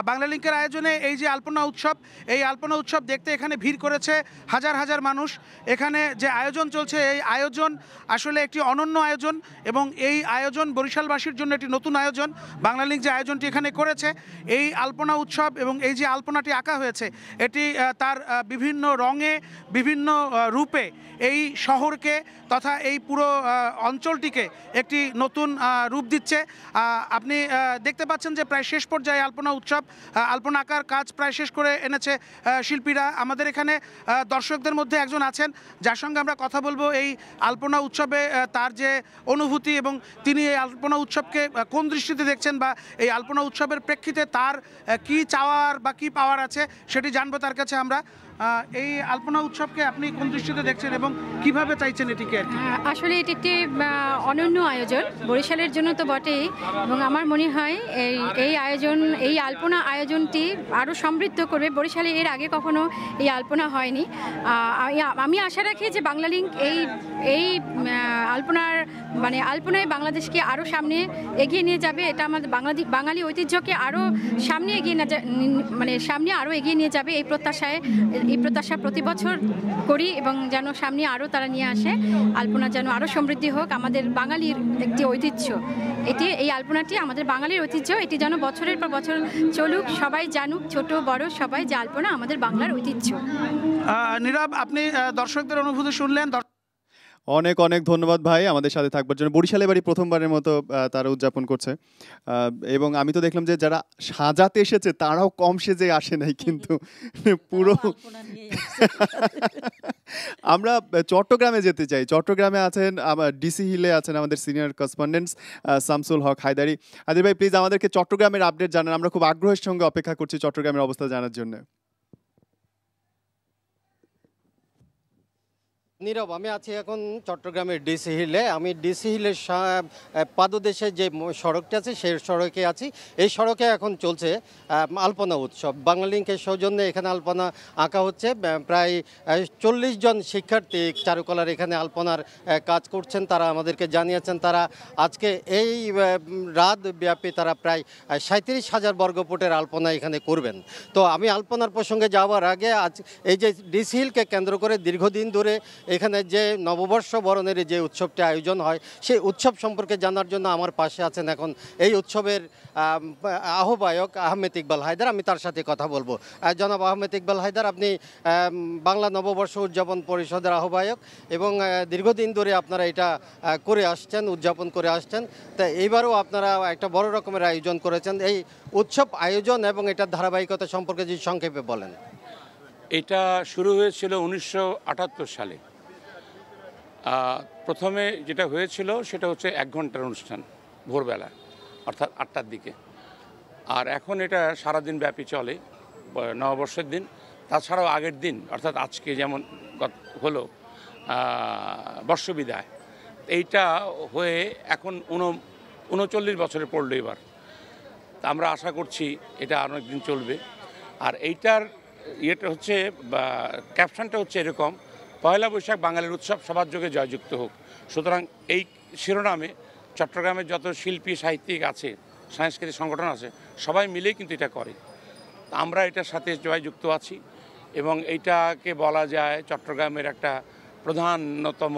বাংলা লিঙ্কের আয়োজনে এই যে আলপনা উৎসব, এই আলপনা উৎসব দেখতে এখানে ভিড় করেছে হাজার হাজার মানুষ। এখানে যে আয়োজন চলছে, এই আয়োজন আসলে একটি অনন্য আয়োজন এবং এই আয়োজন বরিশালবাসীর জন্য একটি নতুন আয়োজন। বাংলা লিঙ্ক যে আয়োজনটি এখানে করেছে, এই আলপনা উৎসব এবং এই যে আলপনাটি আঁকা হয়েছে, এটি তার বিভিন্ন রঙে বিভিন্ন রূপে এই শহরকে তথা এই পুরো অঞ্চলটিকে একটি নতুন রূপ দিচ্ছে। আপনি দেখতে পাচ্ছেন যে প্রায় শেষ পর্যায়ে আলপনা উৎসব, আলপনা আঁকার কাজ প্রায় শেষ করে এনেছে শিল্পীরা। আমাদের এখানে দর্শক দর্শকদের মধ্যে একজন আছেন যার সঙ্গে আমরা কথা বলবো এই আলপনা উৎসবে তার যে অনুভূতি এবং তিনি এই আলপনা উৎসবকে কোন দৃষ্টিতে দেখছেন বা এই আলপনা উৎসবের প্রেক্ষিতে তার কি চাওয়ার বা কি পাওয়ার আছে সেটি জানবো তার কাছে আমরা। এই আলপনা উৎসবকে আপনি কোন দৃষ্টিতে দেখছেন এবং কিভাবে চাইছেন এটিকে আর কি? আসলে এটি একটি অনন্য আয়োজন বরিশালের জন্য তো বটেই, এবং আমার মনে হয় এই আলপনা আয়োজনটি আরও সমৃদ্ধ করবে। বরিশালে এর আগে কখনো এই আলপনা হয়নি। আমি আশা রাখি যে বাংলালিংক এই আলপনায় বাংলাদেশকে আরও সামনে এগিয়ে নিয়ে যাবে। এটা আমাদের বাঙালি ঐতিহ্যকে আরও সামনে সামনে আরও এগিয়ে নিয়ে যাবে এই প্রত্যাশা প্রতি বছর করি, এবং যেন সামনে আরও তারা নিয়ে আসে। আলপনা যেন আরও সমৃদ্ধি হোক, আমাদের বাঙালির একটি ঐতিহ্য। এই আলপনাটি আমাদের বাঙালির ঐতিহ্য, এটি যেন বছরের পর বছর চলুক, সবাই জানুক, ছোট বড় সবাই যে আলপনা আমাদের বাংলার ঐতিহ্য। নীরব, আপনি দর্শকদের অনুভূতি শুনলেন। অনেক অনেক ধন্যবাদ ভাই আমাদের সাথে থাকবার জন্য। বরিশালে বাড়ি প্রথমবারের মতো তারা উদযাপন করছে, এবং আমি তো দেখলাম যে যারা সাজাতে এসেছে তারাও কম সেজে আসে নাই, কিন্তু পুরো আমরা চট্টগ্রামে যেতে চাই। চট্টগ্রামে আছেন ডিসি হিলে আছেন আমাদের সিনিয়র করেসপন্ডেন্ট শামসুল হক হায়দারি। হায়দারি ভাই প্লিজ আমাদেরকে চট্টগ্রামের আপডেট জানান, আমরা খুব আগ্রহের সঙ্গে অপেক্ষা করছি চট্টগ্রামের অবস্থা জানার জন্য। নীরব, আমি আছি এখন চট্টগ্রামের ডিসি হিলে। আমি ডিসি হিলের পাদদেশে যে সড়কটি আছে সেই সড়কে আছি। এই সড়কে এখন চলছে আলপনা উৎসব। বাংলালিংকের সৌজন্যে এখানে আলপনা আঁকা হচ্ছে। প্রায় 40 জন শিক্ষার্থী চারুকলার এখানে আলপনার কাজ করছেন। তারা আমাদেরকে জানিয়েছেন তারা আজকে এই রাত ব্যাপী তারা প্রায় 37,000 বর্গফুটের আলপনা এখানে করবেন। তো আমি আলপনার প্রসঙ্গে যাওয়ার আগে আজ এই যে ডিসি হিলকে কেন্দ্র করে দীর্ঘদিন ধরে এখানে যে নববর্ষ বরণের যে উৎসবটি আয়োজন হয় সেই উৎসব সম্পর্কে জানার জন্য আমার পাশে আছেন এখন এই উৎসবের আহ্বায়ক আহমেদ ইকবাল হায়দার। আমি তার সাথে কথা বলবো। জনাব আহমেদ ইকবাল হায়দার, আপনি বাংলা নববর্ষ উদযাপন পরিষদের আহ্বায়ক এবং দীর্ঘদিন ধরে আপনারা এটা করে আসছেন, উদযাপন করে আসছেন। তা এইবারও আপনারা একটা বড় রকমের আয়োজন করেছেন। এই উৎসব আয়োজন এবং এটার ধারাবাহিকতা সম্পর্কে যদি সংক্ষেপে বলেন। এটা শুরু হয়েছিল 1978 সালে। প্রথমে যেটা হয়েছিল সেটা হচ্ছে 1 ঘন্টার অনুষ্ঠান ভোরবেলা, অর্থাৎ 8টার দিকে। আর এখন এটা সারাদিন ব্যাপী চলে নববর্ষের দিন, তাছাড়াও আগের দিন অর্থাৎ আজকে যেমন হলো বর্ষবিদায়, এইটা হয়ে এখন 39 বছরে পড়লো এবার। তা আমরা আশা করছি এটা অনেক দিন চলবে। আর এইটার ইয়েটা হচ্ছে ক্যাপশনটা হচ্ছে এরকম, পয়লা বৈশাখ বাঙালির উৎসব সবার যোগে জয়যুক্ত হোক। সুতরাং এই শিরোনামে চট্টগ্রামের যত শিল্পী সাহিত্যিক আছে, সাংস্কৃতিক সংগঠন আছে, সবাই মিলেই কিন্তু এটা করে। আমরা এটার সাথে জয়যুক্ত আছি এবং এইটাকে বলা যায় চট্টগ্রামের একটা প্রধানতম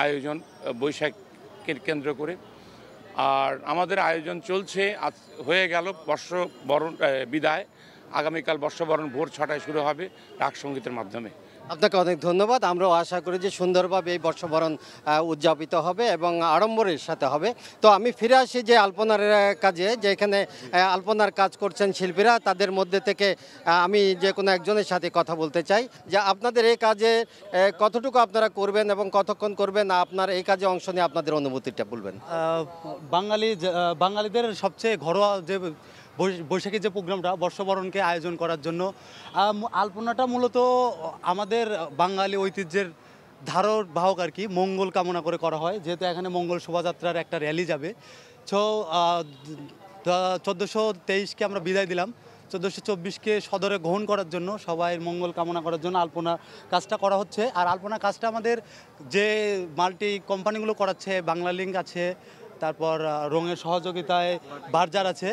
আয়োজন বৈশাখকে কেন্দ্র করে। আর আমাদের আয়োজন চলছে, আজ হয়ে গেল বর্ষবরণ বিদায়। আগামীকাল বর্ষবরণ ভোর 6টায় শুরু হবে রাগ সঙ্গীতের মাধ্যমে। আপনাকে অনেক ধন্যবাদ। আমরাও আশা করি যে সুন্দরভাবে এই বর্ষবরণ উদযাপিত হবে এবং আড়ম্বরের সাথে হবে। তো আমি ফিরে আসি যে আলপনার কাজে, যে এখানে আলপনার কাজ করছেন শিল্পীরা, তাদের মধ্যে থেকে আমি যে কোনো একজনের সাথে কথা বলতে চাই যে আপনাদের এই কাজে কতটুকু আপনারা করবেন এবং কতক্ষণ করবেন, আপনার এই কাজে অংশ নিয়ে আপনাদের অনুভূতিটা বলবেন। বাঙালিদের সবচেয়ে ঘরোয়া যে বৈশাখী যে প্রোগ্রামটা বর্ষবরণকে আয়োজন করার জন্য, আলপনাটা মূলত আমাদের বাঙালি ঐতিহ্যের ধারক বাহক আর কি, মঙ্গল কামনা করে করা হয়। যেহেতু এখানে মঙ্গল শোভাযাত্রার একটা র্যালি যাবে, সো 1423কে আমরা বিদায় দিলাম, 1424কে সদরে গ্রহণ করার জন্য, সবাই মঙ্গল কামনা করার জন্য আলপনা কাজটা করা হচ্ছে। আর আলপনা কাজটা আমাদের যে মাল্টি কোম্পানিগুলো করাচ্ছে, বাংলালিংক আছে, তারপর রঙের সহযোগিতায় বার্জার আছে,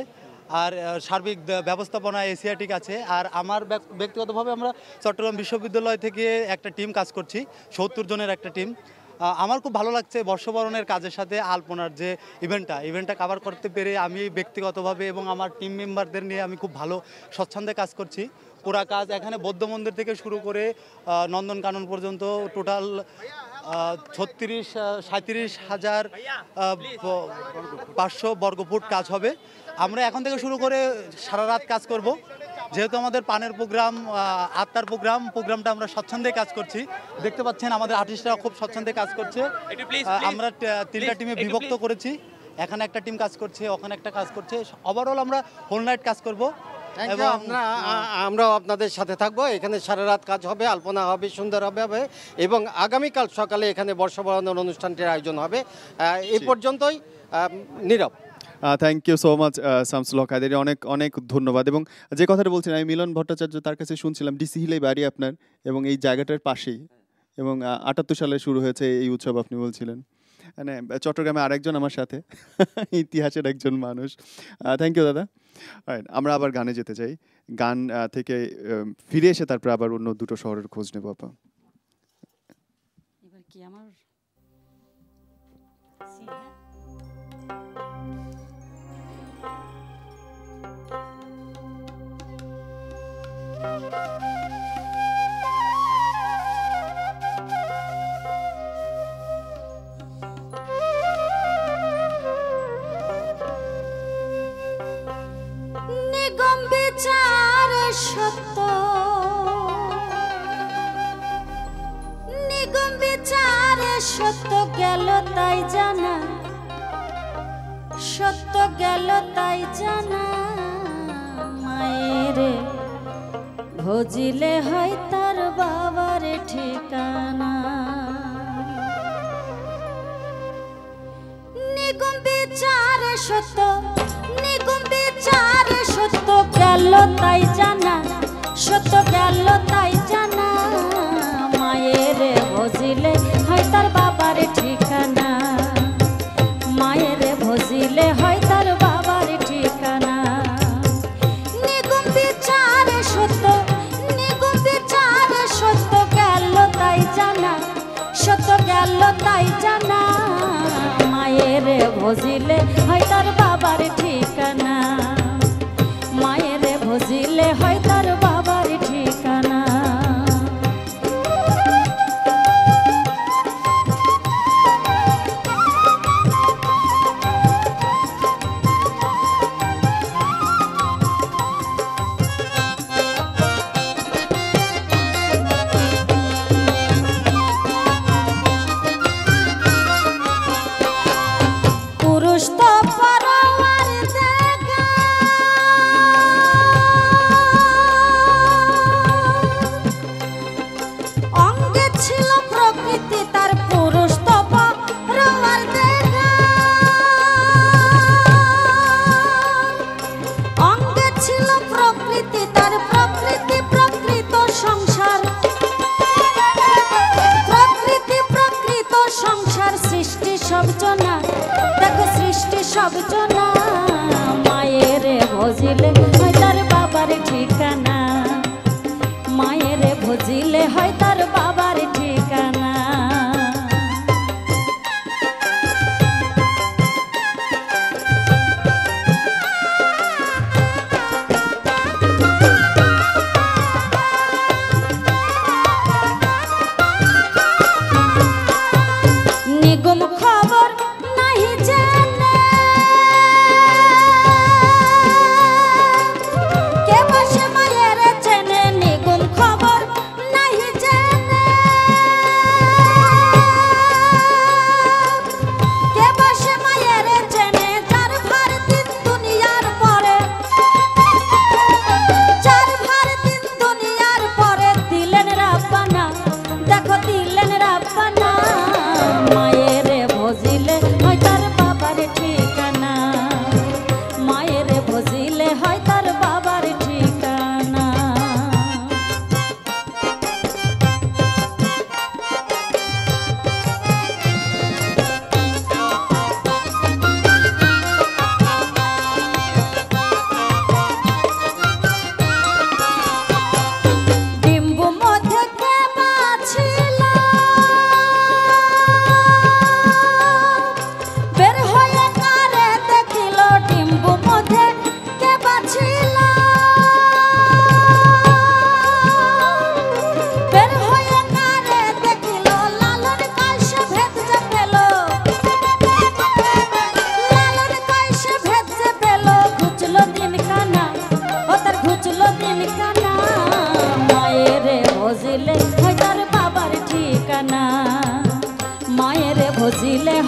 আর সার্বিক ব্যবস্থাপনা এশিয়াটিক আছে। আর আমার ব্যক্তিগতভাবে আমরা চট্টগ্রাম বিশ্ববিদ্যালয় থেকে একটা টিম কাজ করছি, 70 জনের একটা টিম। আমার খুব ভালো লাগছে বর্ষবরণের কাজের সাথে আলপনার যে ইভেন্টটা কভার করতে পেরে। আমি ব্যক্তিগতভাবে এবং আমার টিম মেম্বারদের নিয়ে আমি খুব ভালো স্বচ্ছন্দে কাজ করছি। পুরা কাজ এখানে বৌদ্ধ মন্দির থেকে শুরু করে নন্দনকানন পর্যন্ত টোটাল 37,500 বর্গফুট কাজ হবে। আমরা এখন থেকে শুরু করে সারা রাত কাজ করব যেহেতু আমাদের পানের প্রোগ্রাম, আত্মার প্রোগ্রামটা আমরা স্বচ্ছন্দে কাজ করছি। দেখতে পাচ্ছেন আমাদের আর্টিস্টরা খুব স্বচ্ছন্দে কাজ করছে। আমরা 3টা টিমে বিভক্ত করেছি, এখানে একটা টিম কাজ করছে, ওখানে একটা কাজ করছে। ওভারঅল আমরা হোল নাইট কাজ করব এবং আমরাও আপনাদের সাথে থাকবো। এখানে সারা রাত কাজ হবে, আলপনা হবে, সুন্দর হবে এবং আগামীকাল সকালে এখানে বর্ষবরণের অনুষ্ঠানটির আয়োজন হবে। এই পর্যন্তই, Nirob. Thank you so much Shamsul Haque Haidari, অনেক অনেক ধন্যবাদ। এবং যে কথাটা বলছেন, আমি মিলন ভট্টাচার্য, তার কাছে শুনছিলাম ডিসি হিলে বাড়ি আপনার এবং এই জায়গাটার পাশেই, এবং 78 সালে শুরু হয়েছে এই উৎসব আপনি বলছিলেন। মানে চট্টগ্রামে আরেকজন আমার সাথে ইতিহাসের একজন মানুষ। থ্যাংক ইউ দাদা। আমরা আবার গানে যেতে চাই, গান থেকে ফিরে এসে তারপর আবার অন্য দুটো শহরের খোঁজ নেব। আপা এবার কি আমার নিগম বিচার সত্য, নিগম বিচার সত্য গেল তাই জানা, সত্য গেল তাই জানা। মায়ের ভজিলে হয় তার বাবার ঠিকানা। নিগম বিচার সত্য, নিগম বিচার সত্য গেল তাই জানা, সত্য গেল তাই জানা। মায়ের ভজিলে হয় তার বাবার ঠিকানা, মায়ের ভজিলে হয় তার বাবার ঠিকানা। নিগম বিচার সত্য, নিগম বিচার সত্য গেল তাই জানা, সত্য গেল তাই জানা। মায়ের ভজিলে হয় তার বাবার ঠিকানা, মায়ের ভজিলে হয় তার বাবার ঠিকানা। পুরুষ তো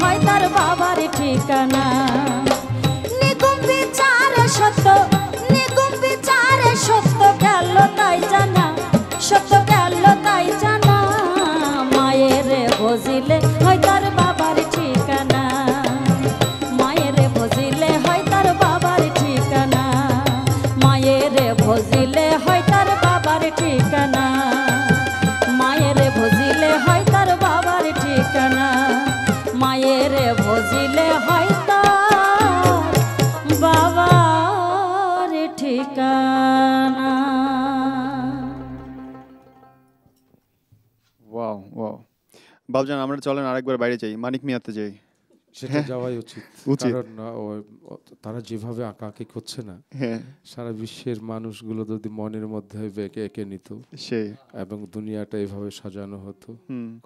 হয় তার বাবার ঠিকানা। নিগুম বিচারে সত্য, নিগুম বিচারে সত্য গেল তাই জানা, সত্য গেল তাই জানা। মায়ের বুঝিলে হয় তার বাবার ঠিকানা, মায়ের বুঝিলে হয় তার বাবার ঠিকানা, মায়ের বুঝিলে হয় তার বাবার ঠিকানা, মায়ের বুঝিলে হয় তার বাবার ঠিকানা, মায়ের বুঝিলে হয় তার বাবার ঠিকানা। Wow wow. বাবজান আমরা চলেন আরেকবার বাইরে যাই, মানিক মিয়াতে যাই। সেটা যাওয়াই উচিত, কারণ তারা যেভাবে আঁকাআঁকি করছে না, সারা বিশ্বের মানুষগুলো যদি মনের মধ্যে এঁকে এঁকে নিত এবং দুনিয়াটা এভাবে সাজানো হতো,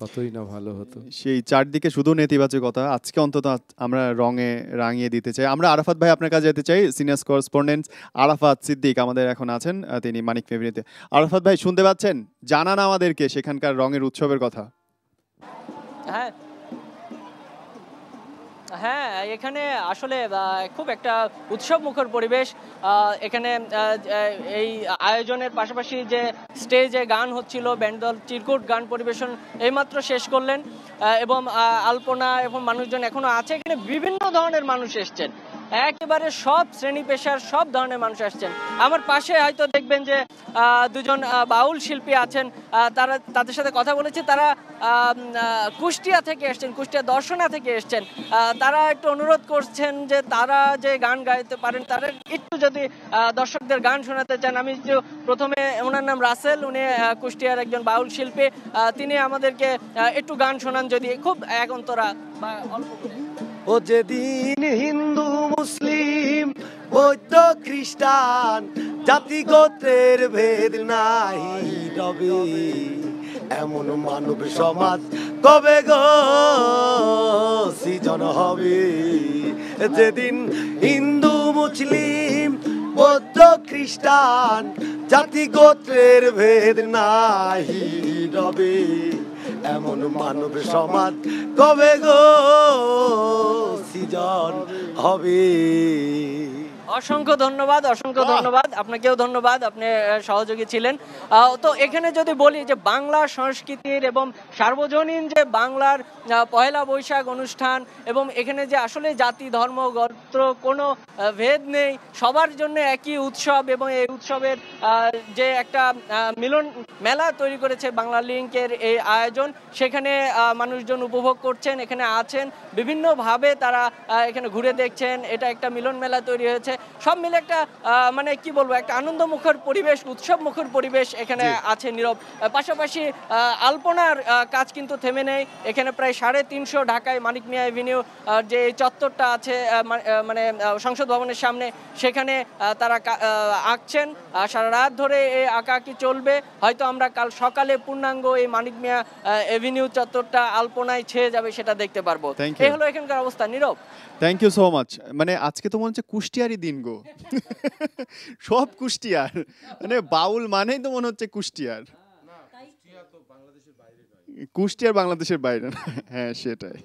কতই না ভালো হতো। সেই চারদিকে শুধু নেতিবাচকতা, আজকে অন্তত আমরা রঙে রাঙিয়ে দিতে চাই। আমরা আরাফাত ভাই আপনার কাছে যেতে চাই। সিনিয়র করেসপন্ডেন্ট আরাফাত সিদ্দিক আমাদের এখন আছেন, তিনি মানিক ফেব্রিতে। আরাফাত ভাই শুনতে পাচ্ছেন? জানান আমাদেরকে সেখানকার রঙের উৎসবের কথা। হ্যাঁ হ্যাঁ, এখানে আসলে খুব একটা উৎসব মুখর পরিবেশ। এখানে এই আয়োজনের পাশাপাশি যে স্টেজে গান হচ্ছিল, ব্যান্ড দল চিরকুট গান পরিবেশন এইমাত্র শেষ করলেন এবং আলপনা এবং মানুষজন এখনো আছে। এখানে বিভিন্ন ধরনের মানুষ এসছেন, একেবারে সব শ্রেণী পেশার সব ধরনের মানুষ আসছেন। আমার পাশে হয়তো দেখবেন যে দুজন বাউল শিল্পী আছেন, তাদের সাথে কথা বলেছি। তারা কুষ্টিয়া থেকে এসছেন, কুষ্টিয়া দর্শনা থেকে এসছেন। তারা একটু অনুরোধ করছেন যে তারা যে গান গাইতে পারেন, তারা একটু যদি দর্শকদের গান শোনাতে চান। আমি প্রথমে, ওনার নাম রাসেল, উনি কুষ্টিয়ার একজন বাউল শিল্পী। তিনি আমাদেরকে একটু গান শোনান যদি, খুব এক অন্তরা বা অল্প করে। ও যেদিন হিন্দু মুসলিম বৌদ্ধ খ্রিস্টান জাতি গোত্রের ভেদ নাই রবে, এমন মানব সমাজ কবে গো সৃজন হবে। যেদিন হিন্দু মুসলিম বৌদ্ধ খ্রিস্টান জাতি গোত্রের ভেদ নাই রবে, এমন মানব সমাজ কবে গো সৃজন হবে। অসংখ্য ধন্যবাদ, অসংখ্য ধন্যবাদ। আপনাকেও ধন্যবাদ, আপনি সহযোগী ছিলেন। তো এখানে যদি বলি যে বাংলা সংস্কৃতির এবং সার্বজনীন যে বাংলার পয়লা বৈশাখ অনুষ্ঠান, এবং এখানে যে আসলে জাতি ধর্ম গোত্র কোনো ভেদ নেই, সবার জন্য একই উৎসব, এবং এই উৎসবের যে একটা মিলন মেলা তৈরি করেছে বাংলা লিংকের এই আয়োজন, সেখানে মানুষজন উপভোগ করছেন, এখানে আছেন বিভিন্নভাবে, তারা এখানে ঘুরে দেখছেন। এটা একটা মিলন মেলা তৈরি হয়েছে, সব মিলে একটা মানে কি বলবো, একটা আনন্দমুখর পরিবেশ, উৎসব মুখর পরিবেশ এখানে আছে নীরব। পাশাপাশি আলপনার কাজ কিন্তু থেমে নেই। এখানে প্রায় 350 ঢাকায় মানিক মিয়া এভিনিউ যে চত্বরটা আছে মানে সংসদ ভবনের সামনে, সেখানে তারা আঁকছেন। সারা রাত ধরে এই আঁকাআঁকি চলবে। হয়তো আমরা কাল সকালে পূর্ণাঙ্গ এই মানিক মিয়া এভিনিউ চত্বরটা আলপনায় ছেয়ে যাবে, সেটা দেখতে পারবো। এই হলো এখানকার অবস্থা Nirob. Thank you so much. মানে আজকে তো মনে হচ্ছে কুষ্টিয়ারই দিন গো, সব কুষ্টিয়ার, মানে বাউল মানেই তো মনে হচ্ছে কুষ্টিয়ার। কুষ্টিয়ার বাংলাদেশের বাইরে, হ্যাঁ সেটাই,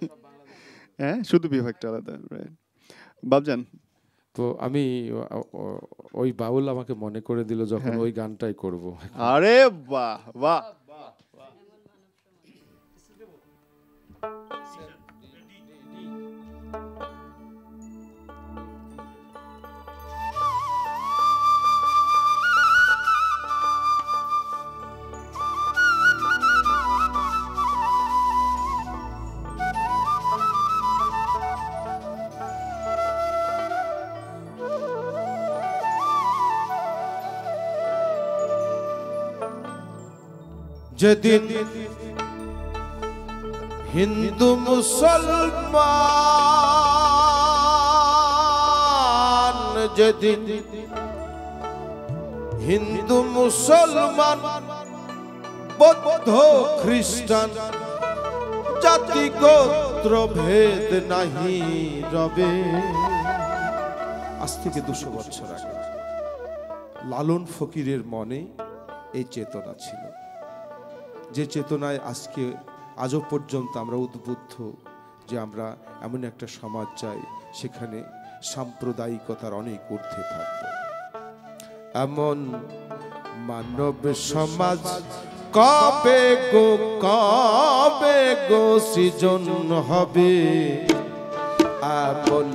হ্যাঁ শুধু বিভাগটা আলাদা। বাবজান, তো আমি ওই বাউল আমাকে মনে করে দিল যখন ওই গানটাই করব। আরে বাহ বাহ। যেদিন হিন্দু মুসলমান, যেদিন হিন্দু মুসলমান বৌদ্ধ খ্রিস্টান জাতি গোত্র ভেদ নাহি রবে। আজ থেকে 200 বছর আগে লালন ফকিরের মনে এই চেতনা ছিল, যে চেতনায় আজও পর্যন্ত আমরা উদ্বুদ্ধ যে আমরা এমন একটা সমাজ চাই সেখানে সাম্প্রদায়িকতার অনেক ঊর্ধ্বে থাকবে। এমন মানব সমাজ কবে গো সৃজন হবে, এমন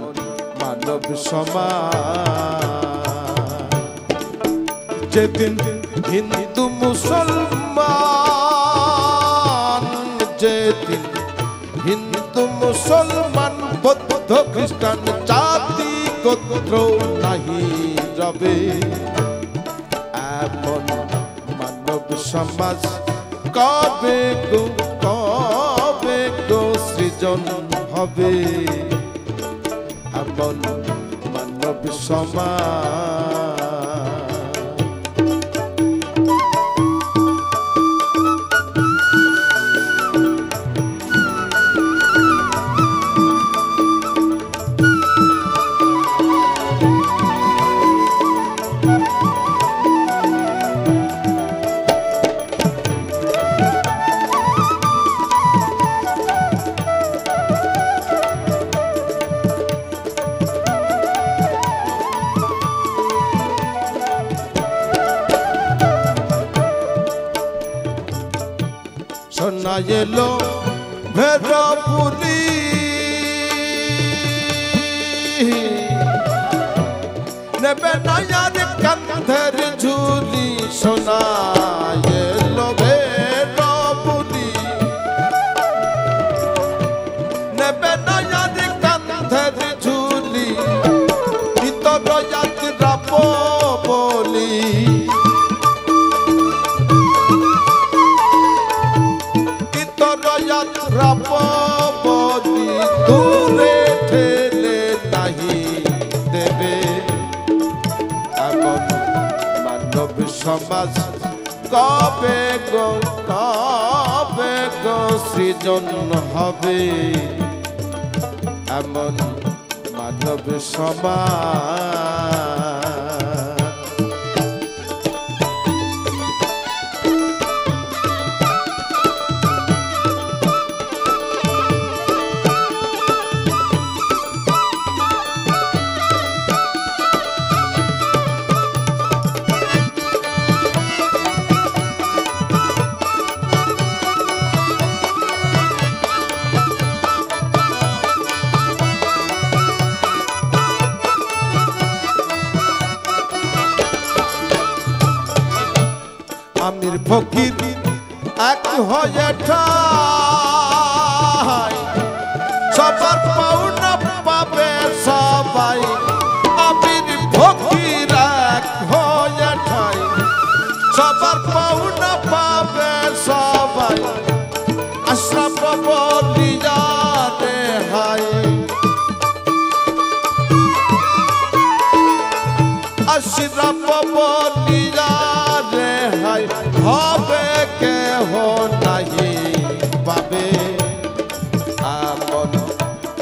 মানব সমাজ যেদিন হিন্দু মুসলমান, যেদিন হিন্দু মুসলমান বৌদ্ধ খ্রিস্টান জাতি গোত্র নাহি রবে, এমন মানব সমাজ কবে গো সৃজন হবে, এমন মানব সমাজ। শোনা এলো ভেরপুলি নেবে নয়ার কান্ধের ঝুলি, শোনা এলো ভেরপুলি নেবে নয়ার কান্ধের ঝুলি, ভিতর যাত্রা বলি যাত্রা বলি, দূরে ঠেলে নাহি দেবে, এমন মানব সমাজ কবে গো সৃজন হবে, এমন মানব সমাজ। আমির ফকির এক হয়ে ঠাই, সবার পাওনা পাবে সবাই, আমির ফকির এক হয়ে ঠাই, সবার পাওনা পাবে সবাই, আশরাফ বলিয়া রে হাই, আশরাফ বলিয়া রে হাই, হবে কেহ নাহি পাবে, এমন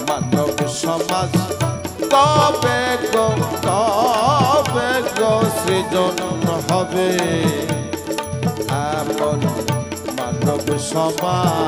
মানব সমাজ কবে গো সৃজন হবে, এমন মানব সমাজ।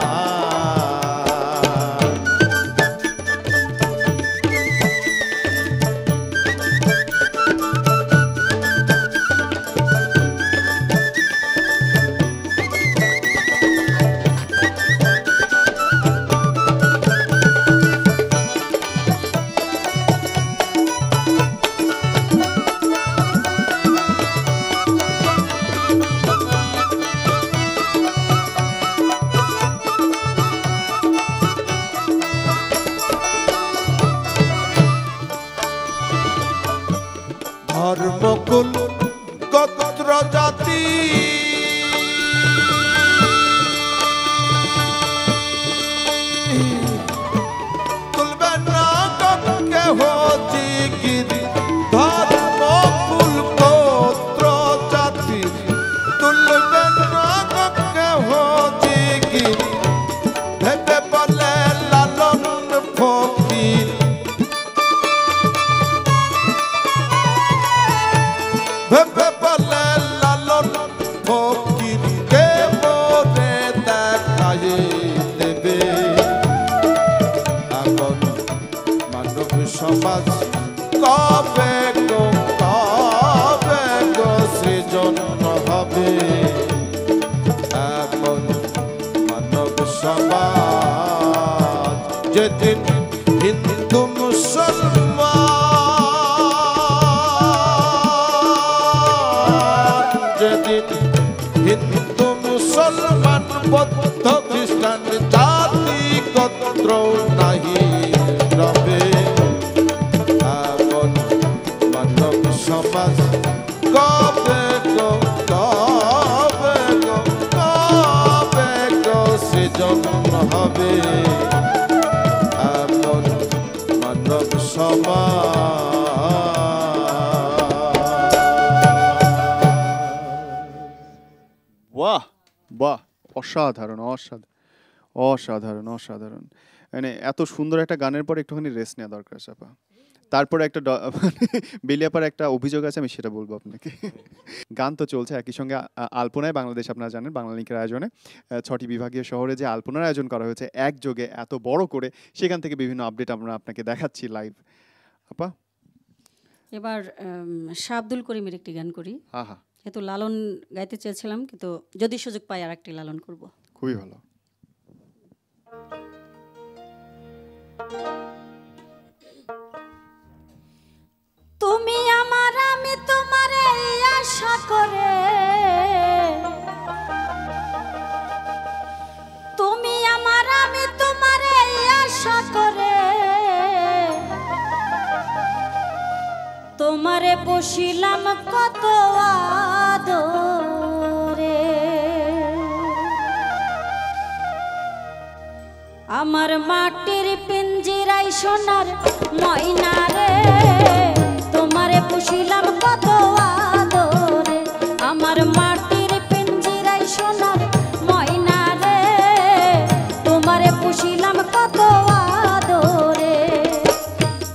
ধর্মকুল গোত্র জাতি তুলবে না কেহ জিগিরি, ধর্মকুল গোত্র জাতি তুলবে না কেহ জিগিরি, ভেবে বলে লালন ফকির, ভেবে বলে লালন ফকির কে মোরে দেখাই দেবে, সমাজ যেদিন হিন্দু মুসলমান যেদিন হিন্দু মুসলমান বৌদ্ধ খ্রিস্টান জাতি গোত্র নাহি রবে এমন মানব সমাজ কবে গো কবে গো কবে গো সৃজন হবে এমন মানব বাহ বাহ, অসাধারণ অসাধারণ অসাধারণ অসাধারণ। মানে এত সুন্দর একটা গানের পর একটুখানি রেস্ট নেওয়া দরকার চাপা। তারপরে একটা বেলিয়াপার একটা অভিযোগ আছে, আমি সেটা বলবো আপনাকে। গান তো চলছে, একই সঙ্গে আলপনায় বাংলাদেশ আপনারা জানেন বাংলালিংকের আয়োজনে 6টি বিভাগীয় শহরে যে আলপনার আয়োজন করা হয়েছে একযোগে এত বড় করে, সেখান থেকে বিভিন্ন আপডেট আমরা আপনাকে দেখাচ্ছি লাইভ। আপা এবার শাহ আব্দুল করিমের একটি গান করি। আহা, যেহেতু লালন গাইতে চেয়েছিলাম, কিন্তু যদি সুযোগ পাই আর একটি লালন করব। খুবই ভালো। তুমি আমার আমি তোমার এই আশা করে, তুমি আমার আমি তোমার এই আশা করে, তোমারে বসিলাম কত আদরে, আমার মাটির পিঞ্জিরায় সোনার ময়না রে, তোমারে পুষিলাম কত আদরে, আমার মাটির পিঞ্জিরায় সোনার ময়না রে, তোমারে পুষিলাম কত আদরে,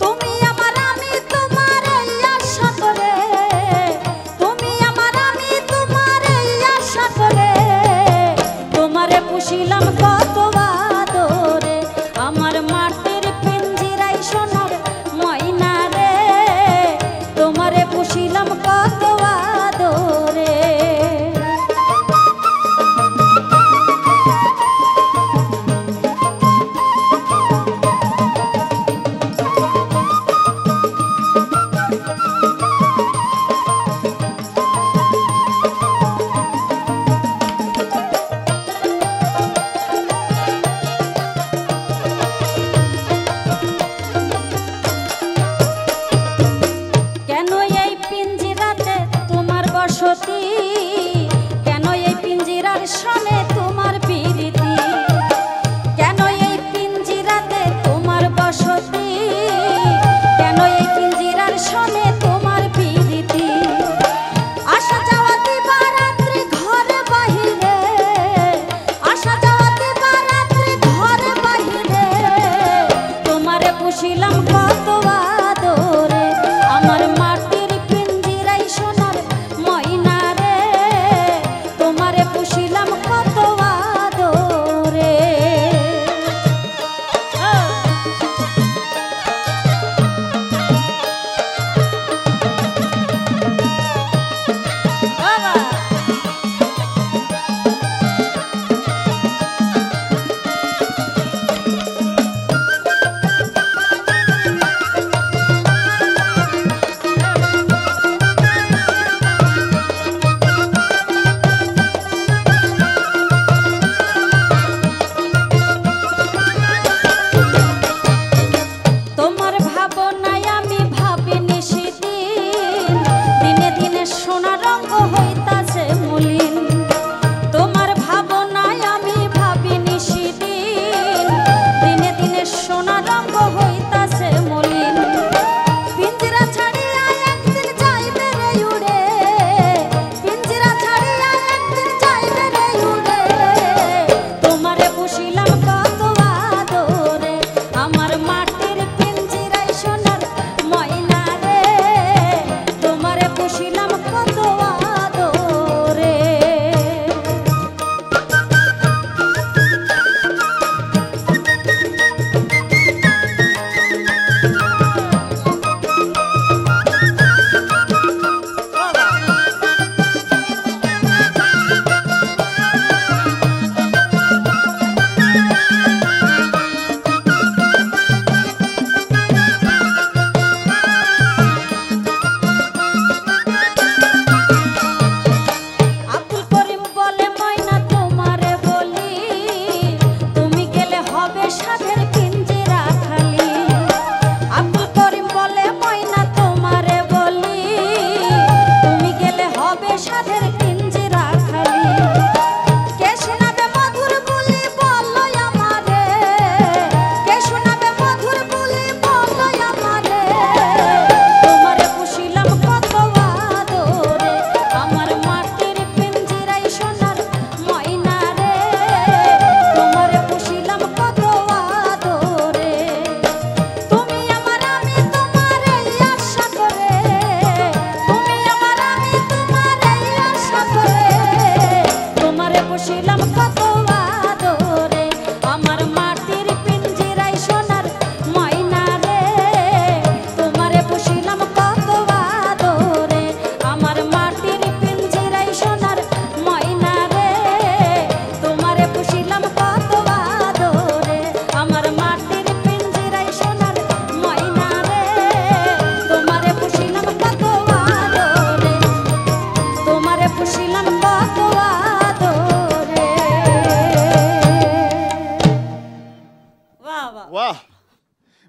তুমি আমার আমি তোমার এই আশা করে, তুমি আমার আমি তোমার এই আশা করে, তোমারে পুষিলাম কত আদরে, আমার মাটির পিঞ্জিরায় সোনার ময়না রে, তোমারে পুষিলাম কত আদরে।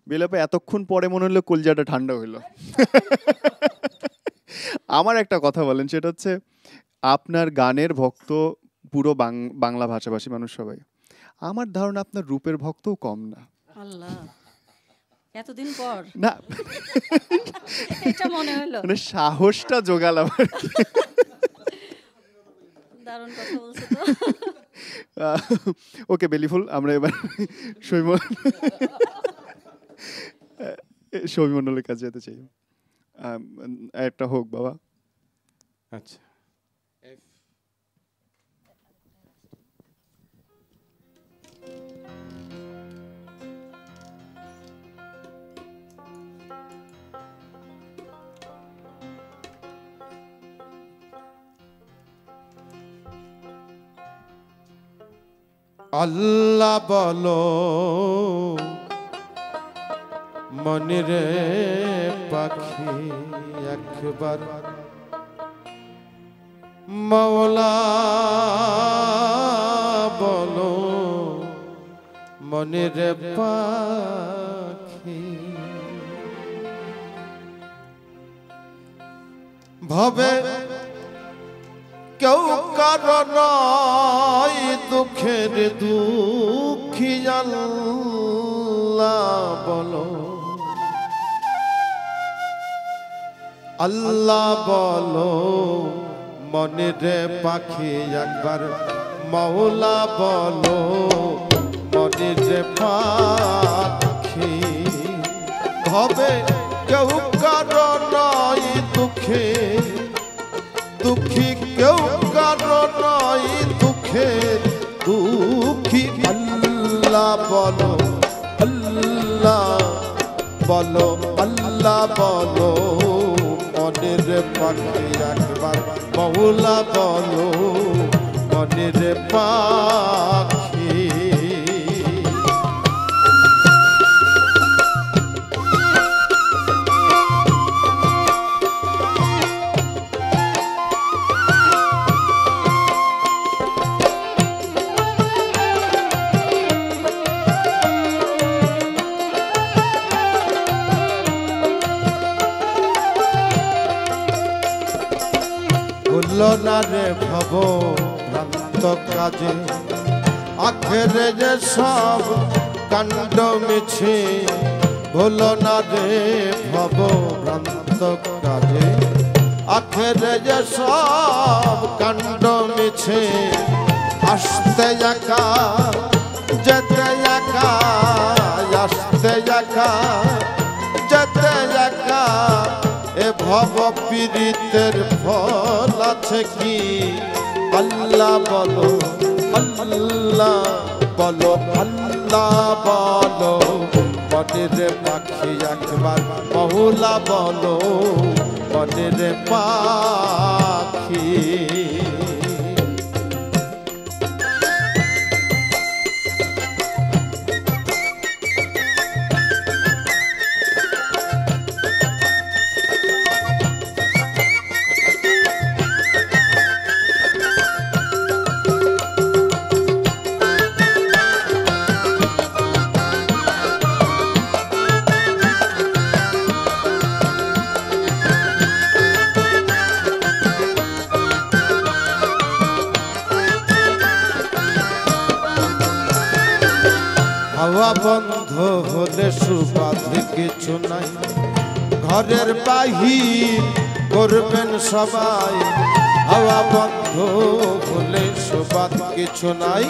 বেলাপা এতক্ষণ পরে মনে হলো কলজাটা ঠান্ডা হইলো। আমার একটা কথা বলেন, সেটা হচ্ছে আপনার গানের ভক্ত পুরো বাংলা ভাষাভাষী মানুষ সবাই। আমার ধারণা আপনার রূপের ভক্তও কম না। আল্লাহ, এতদিন পর না এটা মনে হলো, মানে সাহসটা জোগালাম আর কি। দারুণ কথা বলছো তো। ওকে বেলিফুল, আমরা এবার সৌমিমণ্ডলের কাছে যেতে চাই। একটা হোক বাবা। আচ্ছা, আল্লাহ বলো মনিরে পাখি একবার, মওলা বলো মনিরে পাখি, ভবে কেউ কারণ দুঃখের দুঃখী আল্লাহ বলো, আল্লাহ বলো মনের পাখি একবার, মওলা বলো মনের পাখি, হবে কেউ কারণ দুঃখে দুঃখী, কেউ কারণ দুঃখের দুঃখী, আল্লাহ বলো আল্লাহ বলো আল্লাহ বলো মনের পাখি একবার, মওলা বলো মনের পাখি। না রে ভব ভ্রান্ত কাজে, আখেরে যে সব কাণ্ড মিছে, ভুলো না রে ভব ভ্রান্ত কাজে, আখেরে যে সব কাণ্ড মিছে, আসতে একা যেতে একা, আসতে একা যেতে একা, এ ভব পীড়িতের ফল আছে কি, আল্লাহ বলো আল্লাহ বলো আল্লাহ বলো মনের পাখি একবার, মওলা বলো মনের পাখি। হাওয়া বন্ধ হলে সুবাদ কিছু নাই, ঘরের বাহির করবেন সবাই, হাওয়া বন্ধ হলে সুবাদ কিছু নাই,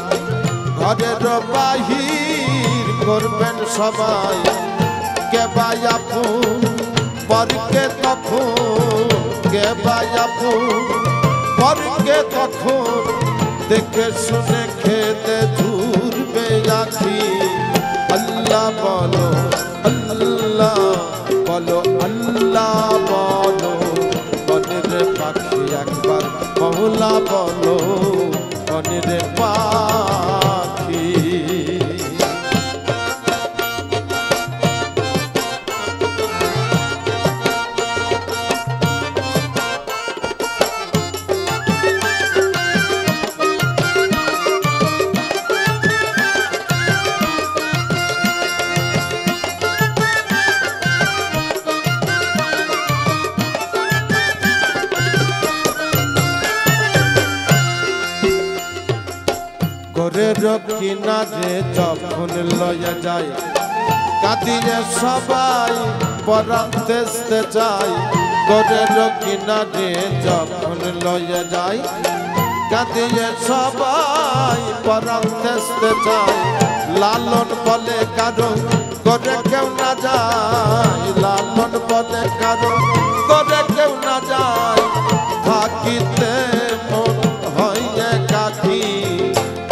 ঘরের বাহির করবেন সবাই, কে বাই আপন পরকে তখন, কে বাই আপন পরকে তখন, দেখে শুনে খেতে ধুরবে আখি, আল্লাহ বলো আল্লাহ বলো আল্লাহ বলো মনের পাখি একবার, মওলা বলো মনের পাখি। ঘরের কিনারে যখন লয়ে যায় কাঁদিয়ে সবাই পরাণ দেশতে যায় ঘরের কিনারে যখন লয়ে যায় কাঁদিয়ে সবাই পরাণ দেশতে যায় লালন বলে কারো করে কেউ না যায় লালন বলে কারো করে কেউ না যায় থাকিতে মন হয় একাকী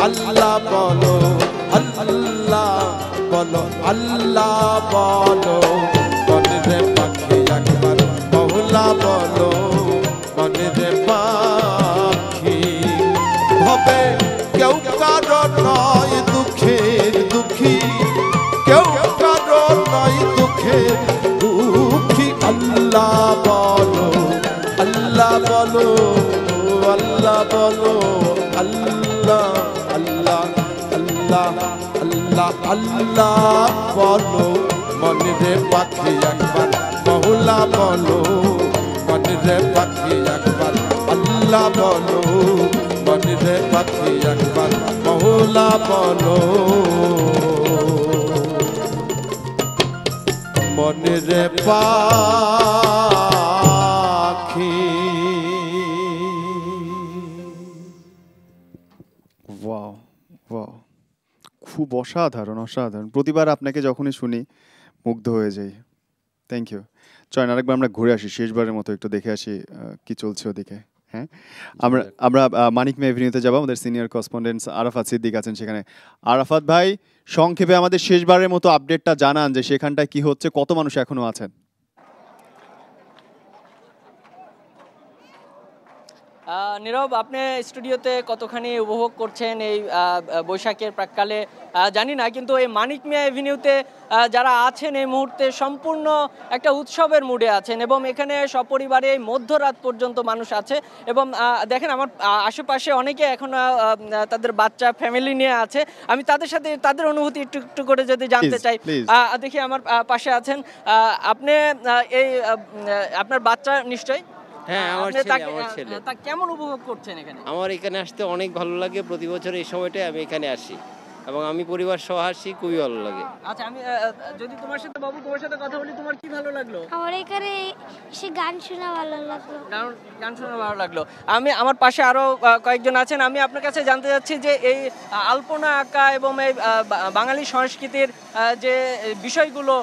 আল্লাহ বলো আল্লাহ বলো আল্লাহ বলো মনে পাখি একবার মৌলা বলো মনে পাখি হবে কেউ কারো নয় দুঃখের দুঃখী কেউ কারো নয় দুঃখের দুঃখী আল্লাহ বলো আল্লাহ বলো আল্লাহ বলো আল্লাহ আল্লাহ আল্লাহ আল্লাহ আল্লাহ বলো মনে পাখি একবার মৌলা বলো মনে পাখি একবার আল্লাহ বলো মনে পাখি একবার মৌলা বলো মনে পাখি। ওয়াও ওয়াও, খুব অসাধারণ অসাধারণ। প্রতিবার আপনাকে যখনই শুনি মুগ্ধ হয়ে যাই। Thank you. চয়ন আরেকবার আমরা ঘুরে আসি, শেষবারের মতো একটু দেখে আসি কি চলছে ওদিকে। হ্যাঁ, আমরা মানিক মে এভিনিউতে যাবো। আমাদের সিনিয়র করেসপন্ডেন্ট আরাফাত সিদ্দিক আছেন সেখানে। আরাফাত ভাই, সংক্ষেপে আমাদের শেষবারের মতো আপডেটটা জানান যে সেখানটায় কি হচ্ছে, কত মানুষ এখনো আছেন? নীরব, আপনি স্টুডিওতে কতখানি উপভোগ করছেন এই বৈশাখের প্রাক্কালে জানি না, কিন্তু এই মানিক মিয়া এভিনিউতে যারা আছেন এই মুহূর্তে সম্পূর্ণ একটা উৎসবের মুডে আছেন এবং এখানে সপরিবারে মধ্যরাত পর্যন্ত মানুষ আছে। এবং দেখেন আমার আশেপাশে অনেকে এখন তাদের বাচ্চা ফ্যামিলি নিয়ে আছে। আমি তাদের সাথে তাদের অনুভূতি একটু একটু করে যদি জানতে চাই। দেখি আমার পাশে আছেন আপনি, এই আপনার বাচ্চা নিশ্চয়ই? হ্যাঁ, আমার ছেলে। তা কেমন উপভোগ করছেন এখানে? আমার এখানে আসতে অনেক ভালো লাগে। প্রতি বছর এই সময়টায় আমি এখানে আসি এবং আমি পরিবার সহ আসি, খুবই ভালো লাগে। আচ্ছা, আমি যদি তোমার সাথে বাবু তোমার সাথে কথা বলি, তোমার কি ভালো লাগলো? আমার এখানে এসে গান শোনা ভালো লাগলো। গান শোনা ভালো লাগলো। আমি আমার পাশে আরো কয়েকজন আছেন, আমি আপনার কাছে জানতে চাচ্ছি যে এই আলপনা আঁকা এবং এই বাঙালি সংস্কৃতির যে বিষয়গুলো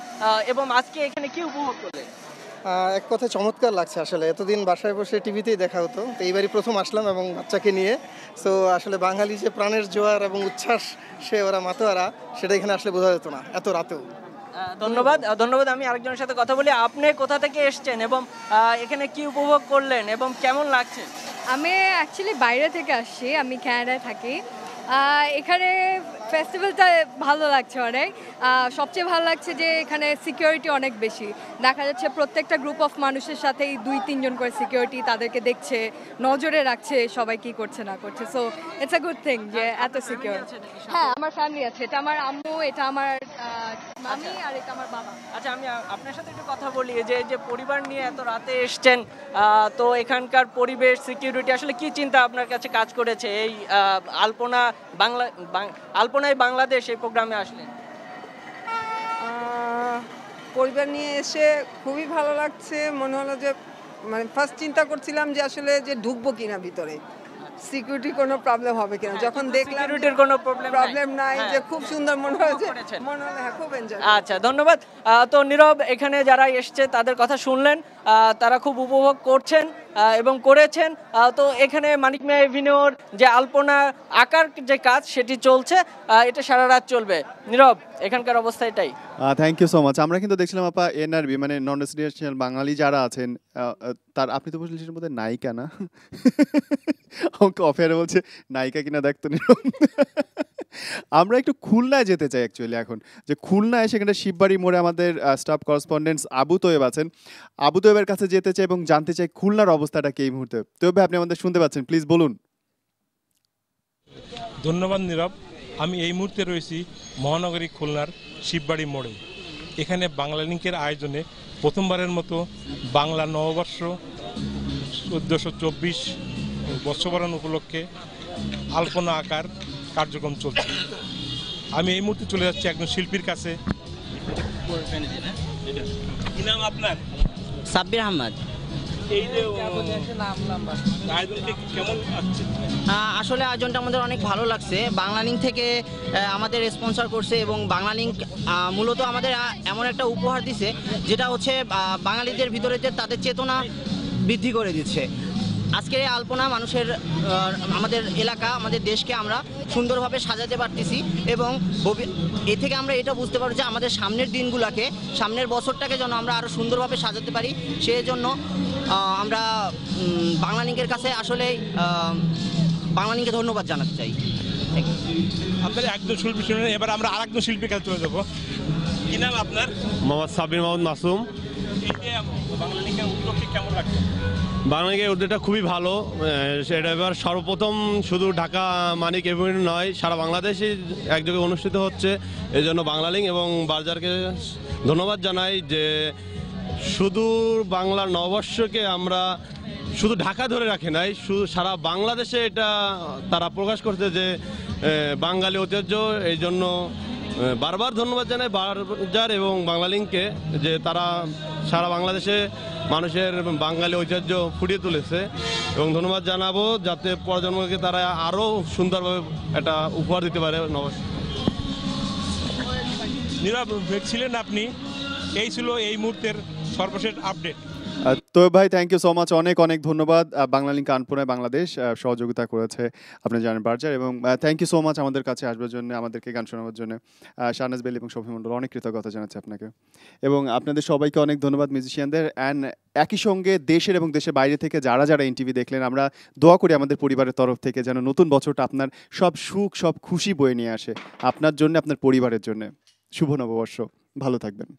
এবং আজকে এখানে কি উপভোগ করলে? এক কথায় চমৎকার লাগছে। আসলে এতদিন বাসায় বসে টিভিতেই দেখা হতো, তো এইবারই প্রথম আসলাম এবং বাচ্চাকে নিয়ে। সো আসলে বাঙালি যে প্রাণের জোয়ার এবং উচ্ছ্বাস সে ওরা মাতোয়ারা, সেটা এখানে আসলে বোঝা যেত না এত রাতেও। ধন্যবাদ ধন্যবাদ। আমি আরেকজনের সাথে কথা বলি। আপনি কোথা থেকে এসছেন এবং এখানে কি উপভোগ করলেন এবং কেমন লাগছে? আমি অ্যাকচুয়ালি বাইরে থেকে আসছি, আমি কানাডায় থাকি। এখানে ফেস্টিভ্যালটা ভালো লাগছে অনেক। সবচেয়ে ভালো লাগছে যে এখানে সিকিউরিটি অনেক বেশি। দেখা যাচ্ছে প্রত্যেকটা গ্রুপ অফ মানুষের সাথেই 2-3 জন করে সিকিউরিটি তাদেরকে দেখছে, নজরে রাখছে সবাই কি করছে না করছে। So it's a good thing যে এত সিকিউর। হ্যাঁ, আমার ফ্যামিলি আছে। এটা আমার আম্মু, এটা আমার মামি আর এটা আমার বাবা। আচ্ছা, আমি আপনার সাথে একটু কথা বলি যে পরিবার নিয়ে এত রাতে এসছেন, তো এখানকার পরিবেশ, সিকিউরিটি আসলে কি চিন্তা আপনার কাছে কাজ করেছে এই আলপনায় বাংলাদেশ এই প্রোগ্রামে আসলে? পরিবার নিয়ে এসে খুবই ভালো লাগছে। মনে হলো যে মানে ফার্স্ট চিন্তা করছিলাম যে আসলে যে ঢুকবো কিনা ভিতরে, সিকিউরিটি কোনো প্রবলেম হবে কিনা। যখন দেখলাম সিকিউরিটির কোনো প্রবলেম নাই, যে খুব সুন্দর মনে হয়েছে, মনে হলো হ্যাঁ খুব এনজয়। আচ্ছা, ধন্যবাদ। তো নীরব, এখানে যারা এসছে তাদের কথা শুনলেন, তারা খুব উপভোগ করছেন এবং করেছেন। তো এখানে মানিক মিয়া এভিনিউর যে আলপনা আঁকার যে কাজ সেটি চলছে, এটা সারা রাত চলবে। নীরব, এখানকার অবস্থা এটাই। Thank you so much. আমরা কিন্তু দেখছিলাম আপা এনআরবি মানে নন রেসিডেন্সিয়াল বাঙালি যারা আছেন, তার আপনি তো বলছিলেন বোধহয় নায়িকা না? আমাকে অফেয়ারে বলছে নায়িকা কিনা দেখতো নীরব। আমরা একটু খুলনায় যেতে চাই অ্যাকচুয়ালি এখন, যে খুলনায় সেখানে শিববাড়ি মোড়ে আমাদের স্টাফ করেসপন্ডেন্ট আবু তোয়েব আছেন। আবু তোয়েবের কাছে যেতে চাই এবং জানতে চাই খুলনার অবস্থাটা কি এই মুহূর্তে। তোয়েব ভাই, আপনি আমাদের শুনতে পাচ্ছেন? প্লিজ বলুন। ধন্যবাদ নীরব। আমি এই মুহূর্তে রয়েছি মহানগরী খুলনার শিববাড়ি মোড়ে। এখানে বাংলা লিঙ্কের আয়োজনে প্রথমবারের মতো বাংলা নববর্ষ 1424 বর্ষবরণ উপলক্ষে আলপনা আঁকার কার্যক্রম চলছে। আমি এই মুহূর্তে চলে যাচ্ছি একজন শিল্পীর কাছে। কি নাম আপনার? সাব্বির আহমদ। এই যে আয়োজনটা কেমন লাগছে? আসলে আয়োজনটা আমাদের অনেক ভালো লাগছে। বাংলালিংক থেকে আমাদের স্পন্সর করছে এবং বাংলালিংক মূলত আমাদের এমন একটা উপহার দিছে যেটা হচ্ছে বাঙালিদের ভিতরে যে তাদের চেতনা বৃদ্ধি করে দিচ্ছে। আজকের এই আলপনা মানুষের আমাদের এলাকা আমাদের দেশকে আমরা সুন্দরভাবে সাজাতে পারতেছি এবং এ থেকে আমরা এটা বুঝতে পারবো যে আমাদের সামনের দিনগুলোকে সামনের বছরটাকে যেন আমরা আরও সুন্দরভাবে সাজাতে পারি। সেই জন্য আমরা বাংলালিংকের কাছে আসলে বাংলালিংকে ধন্যবাদ জানাতে চাই। আপনার একজন শিল্পী শুনে এবার আমরা আরেকজন শিল্পীর কাছে চলে যাবো। কি নাম আপনার? মোহাম্মদ সাব্বির মোহাম্মদ মাসুম। এই যে বাংলালিংকের উদ্যোগটি কেমন লাগছে? বাংলালিংকের উদ্যোগটা খুবই ভালো। সেটা এবার সর্বপ্রথম শুধু ঢাকা মানিক এভিনিউ নয়, সারা বাংলাদেশে এক জায়গায় অনুষ্ঠিত হচ্ছে। এই জন্য বাংলালিংক এবং বার্জারকে ধন্যবাদ জানাই যে শুধু বাংলার নববর্ষকে আমরা শুধু ঢাকা ধরে রাখে নাই, শুধু সারা বাংলাদেশে এটা তারা প্রকাশ করছে যে বাঙালি ঐতিহ্য। এই জন্য বারবার ধন্যবাদ জানাই বার্জার এবং বাংলালিংককে যে তারা সারা বাংলাদেশে মানুষের বাঙালি ঐতিহ্য ফুটিয়ে তুলেছে এবং ধন্যবাদ জানাবো যাতে প্রজন্মকে তারা আরও সুন্দরভাবে একটা উপহার দিতে পারে। নীরব ছিলেন আপনি। এই ছিল এই মুহূর্তের সর্বশেষ আপডেট। তো ভাই থ্যাংক ইউ সো মাচ, অনেক অনেক ধন্যবাদ। বাংলালিংক আনপুরায় বাংলাদেশ সহযোগিতা করেছে আপনি জানেন বার্জার, এবং থ্যাংক ইউ সো মাচ আমাদের কাছে আসবার জন্য, আমাদেরকে গান শোনাবার জন্য। শাহনাজ বেলি এবং শফি মন্ডল অনেক কৃতজ্ঞতা জানাচ্ছি আপনাকে, এবং আপনাদের সবাইকে অনেক ধন্যবাদ মিউজিশিয়ানদের। অ্যান্ড একই সঙ্গে দেশের এবং দেশের বাইরে থেকে যারা যারা এনটিভি দেখলেন, আমরা দোয়া করি আমাদের পরিবারের তরফ থেকে যেন নতুন বছরটা আপনার সব সুখ সব খুশি বয়ে নিয়ে আসে আপনার জন্য, আপনার পরিবারের জন্য। শুভ নববর্ষ, ভালো থাকবেন।